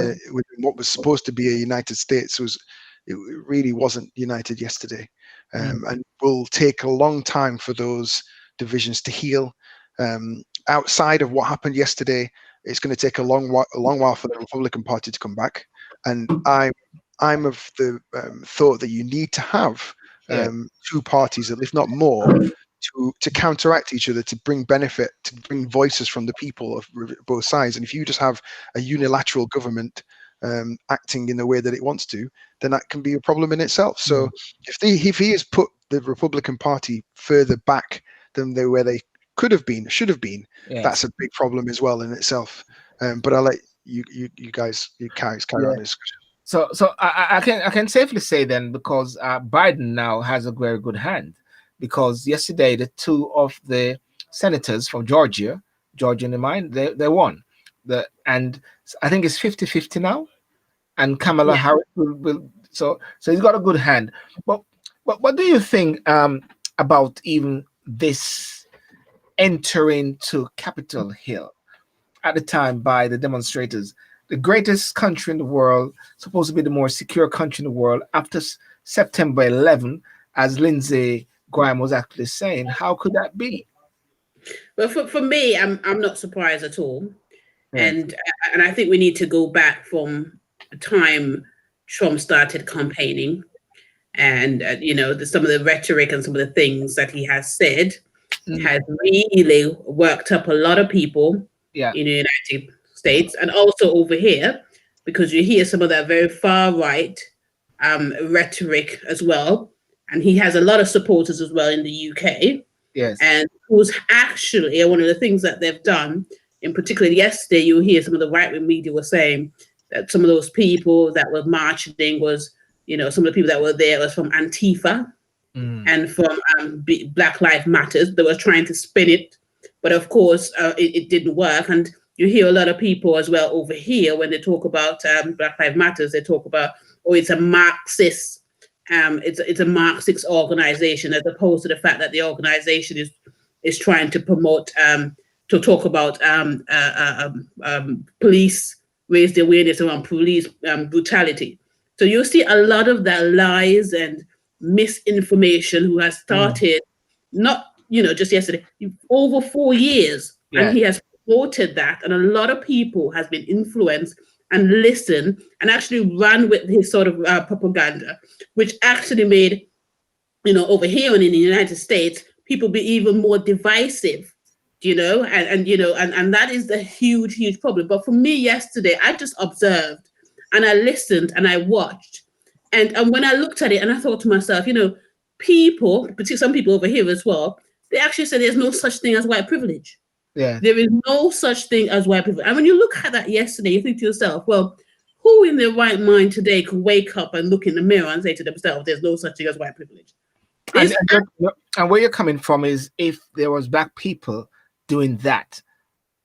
what was supposed to be a United States. It really wasn't united yesterday, and will take a long time for those divisions to heal. Outside of what happened yesterday, it's going to take a long while for the Republican Party to come back. And I'm of the thought that you need to have two parties, if not more, to counteract each other, to bring benefit, to bring voices from the people of both sides. And if you just have a unilateral government acting in the way that it wants to, then that can be a problem in itself. So if he has put the Republican Party further back than where they should have been, that's a big problem as well in itself. But I'll let you guys carry on this. So I can safely say then, because Biden now has a very good hand, because yesterday the two of the senators from Georgia in the mind, they won. And I think it's 50-50 now, and Kamala Harris will so he's got a good hand. But what do you think about even this entering to Capitol Hill at the time by the demonstrators? The greatest country in the world, supposed to be the more secure country in the world after September 11, as Lindsey Graham was actually saying. How could that be? Well, for me, I'm not surprised at all. And I think we need to go back from the time Trump started campaigning, and some of the rhetoric and some of the things that he has said has really worked up a lot of people in the United States, and also over here, because you hear some of that very far right rhetoric as well. And he has a lot of supporters as well in the UK. Yes. And who's actually one of the things that they've done, in particular yesterday, you hear some of the right-wing media were saying that some of those people that were marching was, some of the people that were there was from Antifa and from Black Lives Matters. They were trying to spin it, but of course it didn't work. And you hear a lot of people as well over here when they talk about Black Lives Matters, they talk about, it's a Marxist. It's a Marxist organization, as opposed to the fact that the organization is trying to promote, to talk about police, raise the awareness around police brutality. So you see a lot of that lies and misinformation who has started, not just yesterday, over 4 years, and he has promoted that, and a lot of people has been influenced and listened and actually ran with his sort of propaganda, which actually made, over here and in the United States, people be even more divisive and that is the huge problem. But for me yesterday, I just observed and I listened and I watched. And when I looked at it and I thought to myself, people, particularly some people over here as well, they actually say there's no such thing as white privilege. Yeah. There is no such thing as white privilege. And when you look at that yesterday, you think to yourself, well, who in their right mind today could wake up and look in the mirror and say to themselves, there's no such thing as white privilege? And where you're coming from is, if there was black people doing that,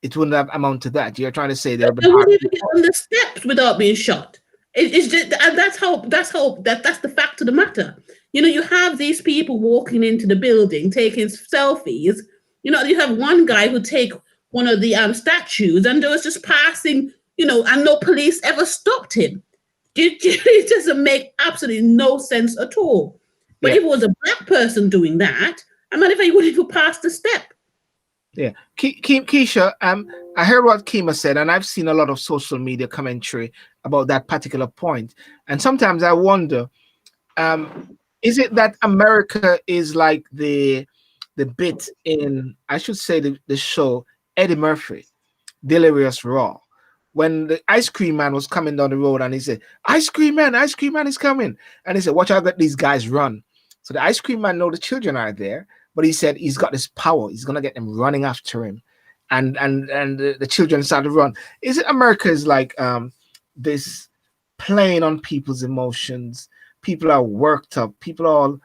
it wouldn't have amounted to that. You're trying to say they wouldn't even get on the steps without being shot. It's just, and that's the fact of the matter. You have these people walking into the building taking selfies. You have one guy who take one of the statues, and there was just passing, and no police ever stopped him. It doesn't make absolutely no sense at all. But if it was a black person doing that, I'm not even wouldn't even pass the step. Yeah, Keisha, I heard what Keima said, and I've seen a lot of social media commentary about that particular point. And sometimes I wonder, is it that America is like the bit in, I should say, the show Eddie Murphy, Delirious Raw, when the ice cream man was coming down the road and he said, ice cream man is coming. And he said, watch out, let these guys run. So the ice cream man know the children are there, but he said he's got this power. He's going to get them running after him. And the children started to run. Is it America is like this playing on people's emotions? People are worked up. People are all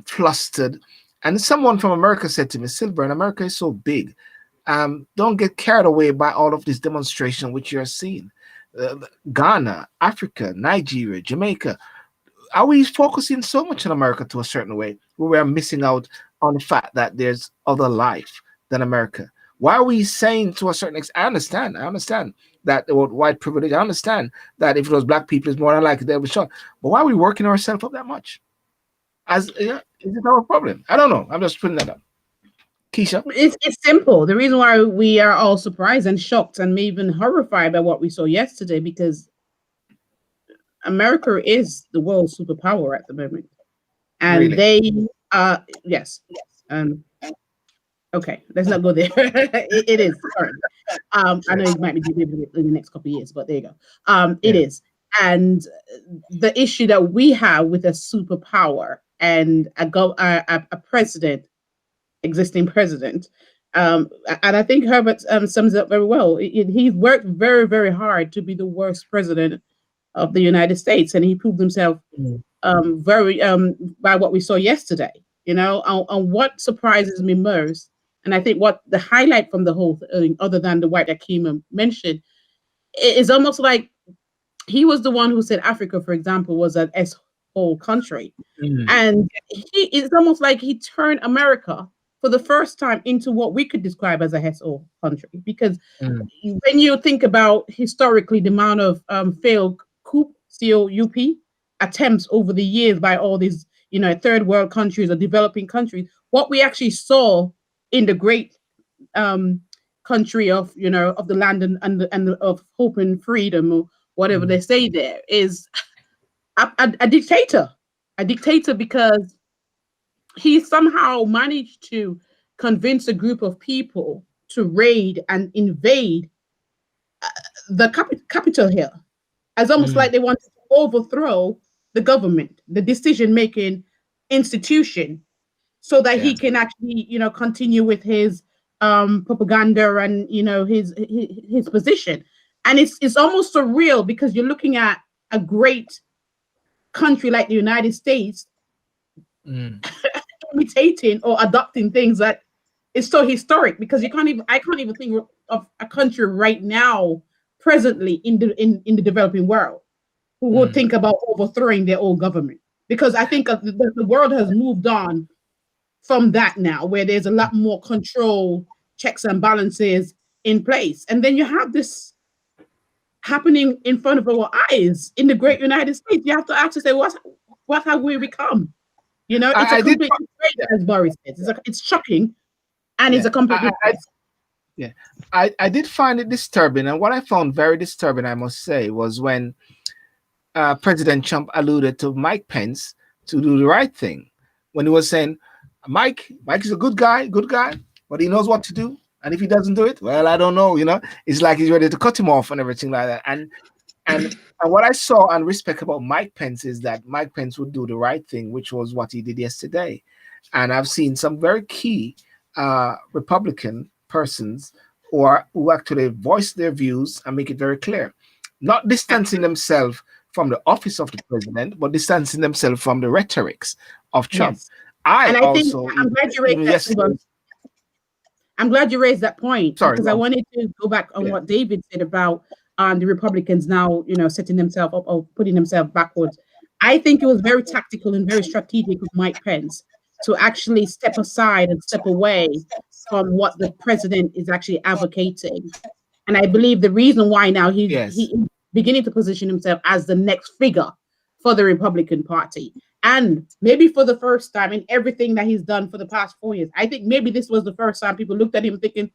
flustered. And someone from America said to me, Sylbourne, America is so big. Don't get carried away by all of this demonstration which you're seeing. Ghana, Africa, Nigeria, Jamaica. Are we focusing so much on America to a certain way where we're missing out on the fact that there's other life than America? Why are we saying to a certain extent? I understand that the white privilege. I understand that if it was black people, it's more than likely they'll be shot. But why are we working ourselves up that much? Is it our problem? I don't know. I'm just putting that up. Keisha? It's simple. The reason why we are all surprised and shocked and maybe even horrified by what we saw yesterday, because America is the world superpower at the moment. And really? they yes. Okay, let's not go there. it is. Sorry. I know it might be debated in the next couple of years, but there you go. It is. And the issue that we have with a superpower and a president, existing president, and I think Herbert sums it up very well. He's worked very, very hard to be the worst president of the United States, and he proved himself very by what we saw yesterday. And what surprises me most, and I think what the highlight from the whole thing, other than the white that Keima mentioned, is almost like he was the one who said Africa, for example, was an S-hole country. And it's almost like he turned America for the first time into what we could describe as a S-hole country. Because when you think about historically the amount of failed coup, C-O-U-P, attempts over the years by all these, third world countries or developing countries, what we actually saw in the great country of, of the land and of hope and freedom, or whatever they say there, is a dictator. A dictator because he somehow managed to convince a group of people to raid and invade the Capitol Hill, as almost like they wanted to overthrow the government, the decision-making institution, so that he can actually, continue with his propaganda and, his position. And it's almost surreal because you're looking at a great country like the United States imitating or adopting things that is so historic, because I can't even think of a country right now, presently in the developing world, who would think about overthrowing their own government. Because I think the world has moved on from that now, where there's a lot more control, checks and balances in place. And then you have this happening in front of our eyes in the great United States. You have to actually say, what have we become? It's a complete trade, as Boris says. It's shocking, and it's a complete I did find it disturbing, and what I found very disturbing, I must say, was when President Trump alluded to Mike Pence to do the right thing, when he was saying, Mike is a good guy, but he knows what to do. And if he doesn't do it, well, I don't know. It's like he's ready to cut him off and everything like that. And what I saw and respect about Mike Pence is that Mike Pence would do the right thing, which was what he did yesterday. And I've seen some very key Republican persons who actually voice their views and make it very clear, not distancing themselves from the office of the president, but distancing themselves from the rhetorics of Trump. Yes. I'm glad you raised that point. Sorry, because I wanted to go back on what David said about the Republicans now, setting themselves up or putting themselves backwards. I think it was very tactical and very strategic of Mike Pence to actually step aside and step away from what the president is actually advocating. And I believe the reason why now he is beginning to position himself as the next figure for the Republican Party. And maybe for the first time in everything that he's done for the past 4 years, I think maybe this was the first time people looked at him thinking,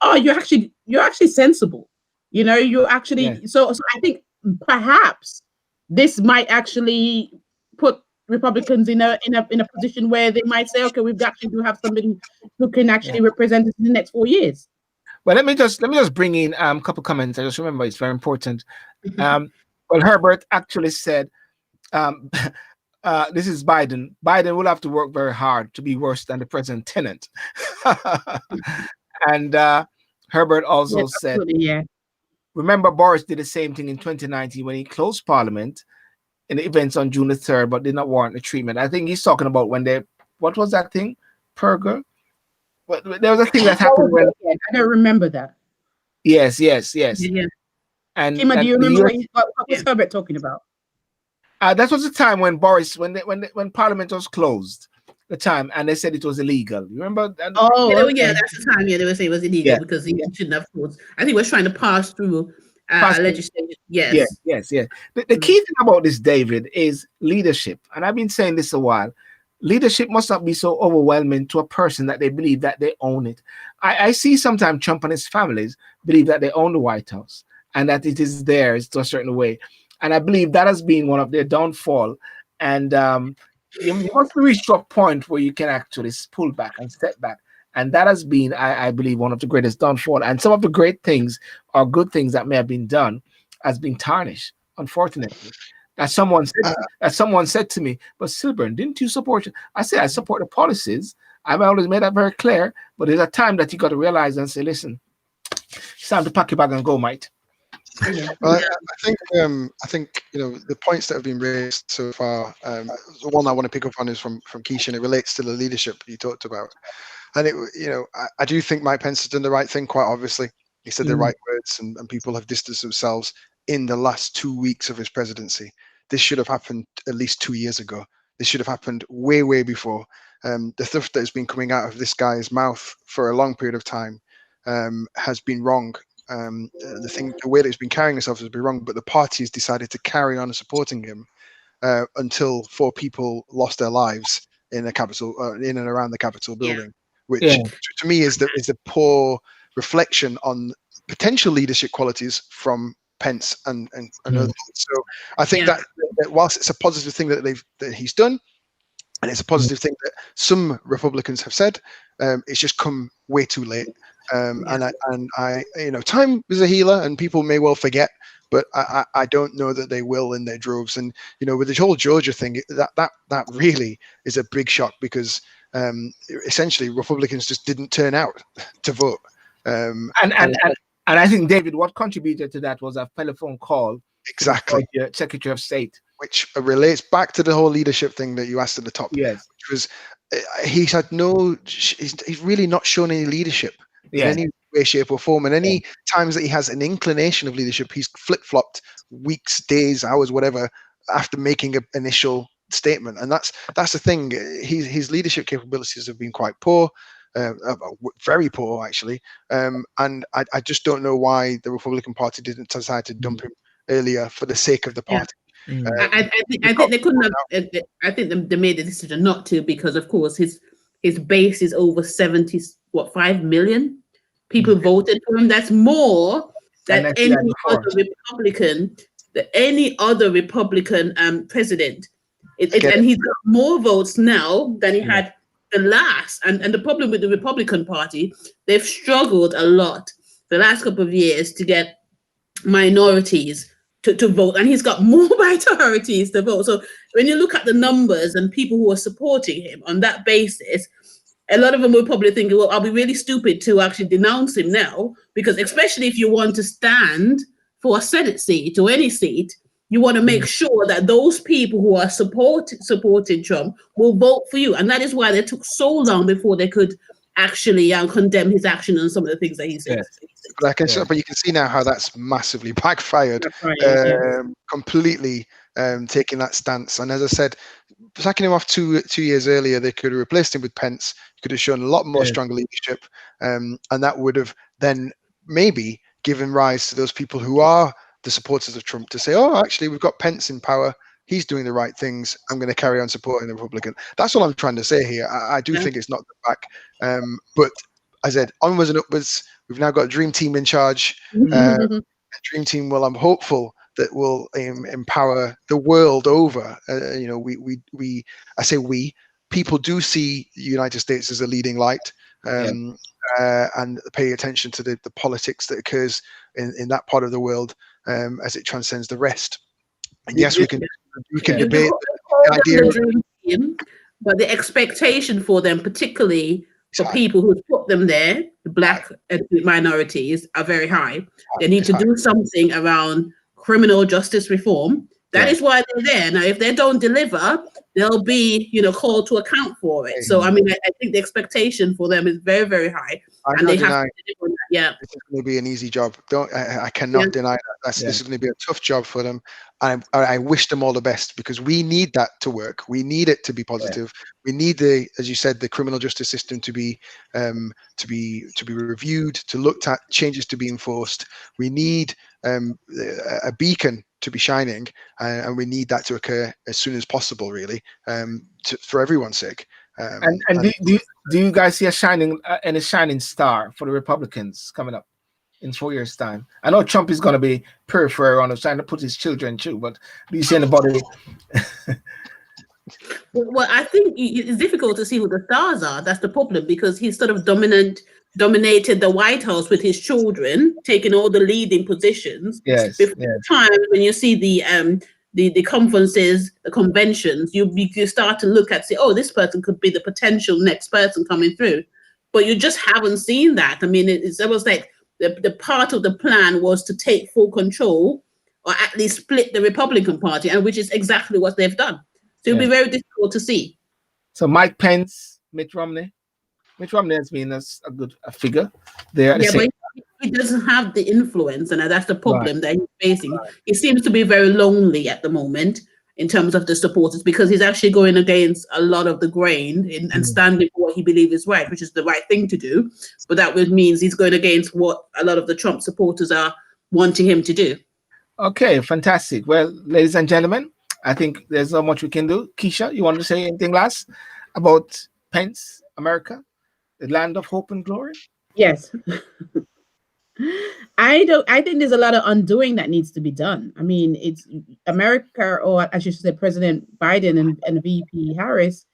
oh, you're actually sensible. You're actually so I think perhaps this might actually put Republicans in a position where they might say, okay, we've actually do have somebody who can actually represent us in the next 4 years. Well, let me just bring in a couple comments. I just remember it's very important. Well, Herbert actually said, this is Biden. Biden will have to work very hard to be worse than the president tenant. And Herbert also said, remember Boris did the same thing in 2019 when he closed Parliament in the events on June the 3rd, but did not warrant the treatment. I think he's talking about when what was that thing? Purger? But there was a thing that happened when... I don't remember that. Yes. Yeah. And Keima, do you remember what was Herbert talking about? That was the time when Boris, when Parliament was closed, the time, and they said it was illegal. You remember that? Oh, that's the time. Yeah, they were saying it was illegal because he shouldn't have closed. I think he was trying to pass through legislation. Yes. The key thing about this, David, is leadership, and I've been saying this a while. Leadership must not be so overwhelming to a person that they believe that they own it. I see sometimes Trump and his families believe that they own the White House and that it is theirs to a certain way. And I believe that has been one of their downfall. And you must reach to a point where you can actually pull back and step back. And that has been, I believe, one of the greatest downfall. And some of the great things or good things that may have been done has been tarnished, unfortunately. As someone said to me, but Sylbourne, didn't you support it? I said, I support the policies. I've always made that very clear. But there's a time that you got to realize and say, listen, it's time to pack your bag and go, mate. Well, I think the points that have been raised so far. The one I want to pick up on is from Keisha, and it relates to the leadership you talked about. And I do think Mike Pence has done the right thing. Quite obviously, he said the right words, and people have distanced themselves in the last 2 weeks of his presidency. This should have happened at least 2 years ago. This should have happened way before. The stuff that has been coming out of this guy's mouth for a long period of time has been wrong. The way that he's been carrying himself has been wrong, but the party has decided to carry on supporting him until 4 people lost their lives in the Capitol, in and around the Capitol building, which to me is the poor reflection on potential leadership qualities from Pence and others. So I think that whilst it's a positive thing that he's done, and it's a positive thing that some Republicans have said, it's just come way too late. And I time is a healer, and people may well forget, but I don't know that they will in their droves. And with the whole Georgia thing, that really is a big shock, because essentially Republicans just didn't turn out to vote. And I think, David, what contributed to that was a telephone call. Exactly. To the Secretary of State. Which relates back to the whole leadership thing that you asked at the top. Yes. Which was, he's really not shown any leadership in any way, shape or form. And any times that he has an inclination of leadership, he's flip-flopped weeks, days, hours, whatever, after making an initial statement. And that's the thing. His leadership capabilities have been quite poor. Very poor, actually, and I just don't know why the Republican Party didn't decide to dump him earlier for the sake of the party. I think they couldn't have. I think they made the decision not to, because of course his base is over 5 million people voted for him. That's more than any other Republican president. And he's got more votes now than he had the problem with the Republican Party, they've struggled a lot the last couple of years to get minorities to vote, and he's got more minorities to vote. So when you look at the numbers and people who are supporting him on that basis, a lot of them will probably think, well, I'll be really stupid to actually denounce him now, because especially if you want to stand for a Senate seat or any seat, you want to make sure that those people who are supporting Trump will vote for you. And that is why they took so long before they could actually condemn his action and some of the things that he said. But but you can see now how that's massively backfired, completely taking that stance. And as I said, sacking him off two years earlier, they could have replaced him with Pence. Could have shown a lot more stronger leadership, and that would have then maybe given rise to those people who are the supporters of Trump to say, oh, actually, we've got Pence in power. He's doing the right things. I'm going to carry on supporting the Republican. That's all I'm trying to say here. I do think it's not the back. But as I said, onwards and upwards, we've now got a dream team in charge. A dream team, well, I'm hopeful that will empower the world over. I say we, people do see the United States as a leading light, and pay attention to the politics that occurs in that part of the world as it transcends the rest. And yes, we can debate the idea, but the expectation for them, particularly for people who put them there, the black minorities, are very high. They need to do something around criminal justice reform. That is why they're there. Now, if they don't deliver, they'll be, called to account for it. So, I mean, I think the expectation for them is very, very high. And they have to deliver that. Yeah. This is going to be an easy job. I cannot deny that. This is going to be a tough job for them. And I wish them all the best, because we need that to work. We need it to be positive. We need as you said, the criminal justice system to be reviewed, to looked at, changes to be enforced. We need a beacon to be shining, and we need that to occur as soon as possible, really, for everyone's sake. Do you guys see any shining star for the Republicans coming up in 4 years' time? I know Trump is going to be peripheral on trying to put his children through, but do you see anybody? Well, I think it's difficult to see who the stars are. That's the problem, because he's sort of dominated the White House with his children, taking all the leading positions. Time when you see the conferences, the conventions, you start to look at, say, oh, this person could be the potential next person coming through, but you just haven't seen that. I mean, it's almost like the part of the plan was to take full control, or at least split the Republican Party, and which is exactly what they've done. So it'll be very difficult to see. So Mike Pence, Mitt Romney. Mitt Romney has been a good figure there. But he doesn't have the influence, and that's the problem that he's facing. He seems to be very lonely at the moment in terms of the supporters, because he's actually going against a lot of the grain and standing for what he believes is right, which is the right thing to do. But that means he's going against what a lot of the Trump supporters are wanting him to do. Okay, fantastic. Well, ladies and gentlemen, I think there's not much we can do. Keisha, you want to say anything last about Pence, America, the land of hope and glory? Yes. I think there's a lot of undoing that needs to be done. I mean, it's America, or I should say President Biden and VP Harris,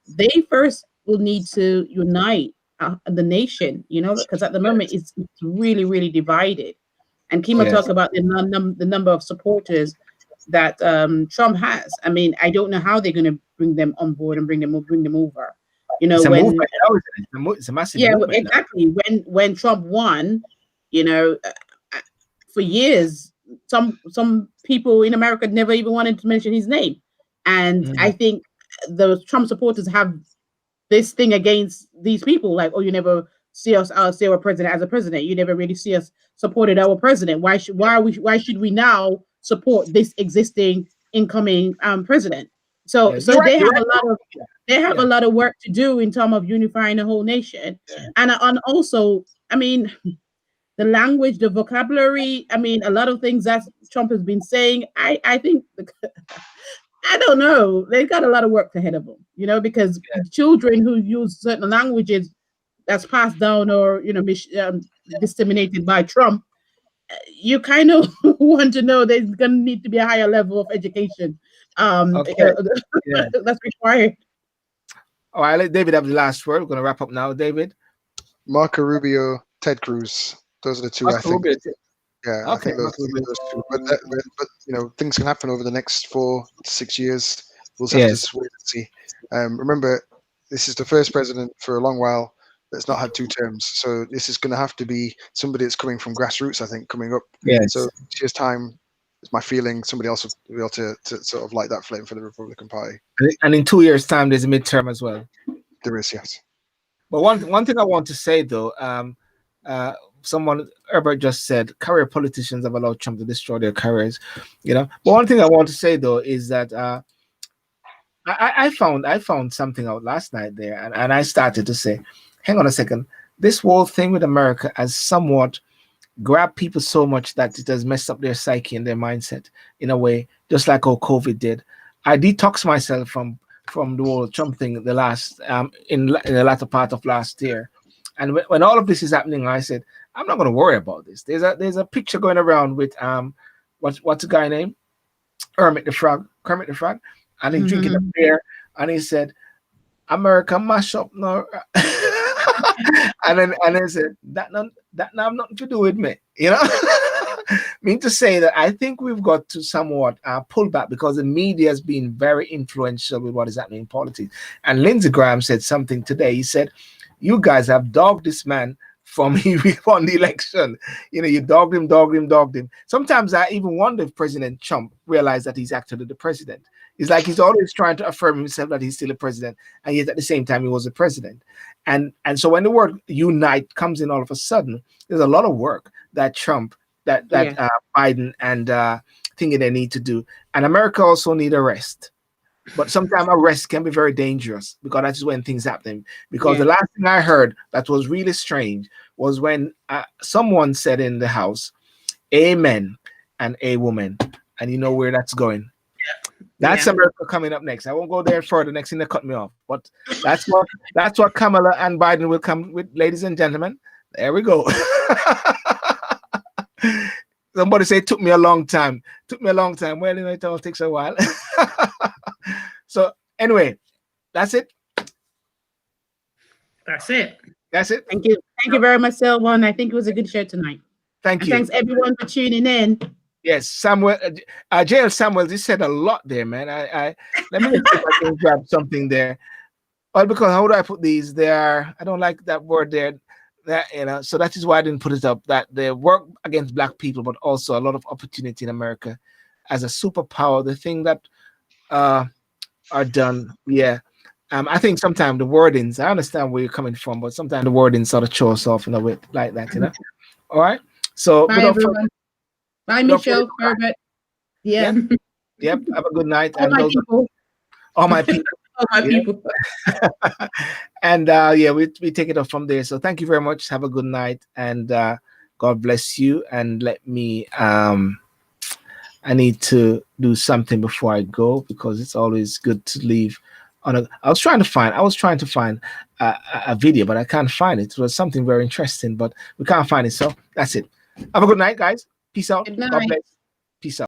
they first will need to unite the nation, because at the moment it's really, really divided. And Keima talked about the number of supporters that Trump has. I mean, I don't know how they're going to bring them on board and bring them over. It's a movement. It's a massive movement. Yeah, exactly. When Trump won, for years, some people in America never even wanted to mention his name. And I think the Trump supporters have this thing against these people, like, oh, you never see us see our president as a president. You never really see us supported our president. Why should we now support this existing incoming president? So they have a lot of work to do in terms of unifying the whole nation. And also, I mean, the language, the vocabulary, I mean, a lot of things that Trump has been saying, I think, I don't know, they've got a lot of work ahead of them, because children who use certain languages that's passed down or, disseminated by Trump, you kind of want to know there's going to need to be a higher level of education that's required. All right, let David have the last word. We're going to wrap up now. David? Marco Rubio, Ted Cruz. Those are the two I think. Yeah, I Okay. think those two. But things can happen over the next 4 to 6 years. We'll have to wait and see. Remember, this is the first president for a long while that's not had 2 terms. So this is going to have to be somebody that's coming from grassroots, I think, coming up. Yes. So this year's time, it's my feeling, somebody else will be able to sort of light that flame for the Republican Party. And in 2 years' time, there's a midterm as well. There is, yes. But one thing I want to say, though, Herbert just said, career politicians have allowed Trump to destroy their careers, But one thing I want to say, though, is that I found something out last night there, and I started to say, hang on a second, this whole thing with America has somewhat grabbed people so much that it has messed up their psyche and their mindset in a way, just like how COVID did. I detoxed myself from the whole Trump thing in the latter part of last year, and when all of this is happening, I said, I'm not going to worry about this. There's a picture going around with what's the guy name? Kermit the Frog, and he's drinking a beer, and he said, "America mash up now," and then said that have nothing to do with me, Mean to say that I think we've got to somewhat pull back because the media has been very influential with what is happening in politics. And Lindsey Graham said something today. He said, "You guys have dogged this man from he won the election. You dogged him. Sometimes I even wonder if President Trump realized that he's actually the president. It's like he's always trying to affirm himself that he's still a president, and yet at the same time he was a president. And so when the word unite comes in all of a sudden, there's a lot of work that Biden and thinking they need to do. And America also need a rest. But sometimes a rest can be very dangerous because that's when things happen. Because the last thing I heard that was really strange was when someone said in the house, "Amen," and "a woman," and you know where that's going. That's America coming up next. I won't go there further. Next thing they cut me off. But that's what Kamala and Biden will come with, ladies and gentlemen. There we go. Somebody say it took me a long time. Well, it all takes a while. So anyway, that's it. That's it. Thank you very much, Sylbourne. I think it was a good show tonight. Thank you. Thanks everyone for tuning in. Yes, Samuel, JL Samuel, you said a lot there, man. I let me see if I can grab something there. Well, because how do I put these? I don't like that word there. So that is why I didn't put it up. That they work against Black people, but also a lot of opportunity in America as a superpower. The thing that are done, I think sometimes the wordings. I understand where you're coming from, but sometimes the wordings sort of show us off in a way like that, All right. So bye everyone. Bye, Michelle. Herbert. Yeah. Yep. Have a good night. All my people. All my people. All my people. And we take it off from there. So thank you very much. Have a good night, and God bless you. And let me I need to do something before I go because it's always good to leave on a. I was trying to find a video, but I can't find it. It was something very interesting, but we can't find it. So that's it. Have a good night, guys. Peace out. Good night. God bless. Peace out.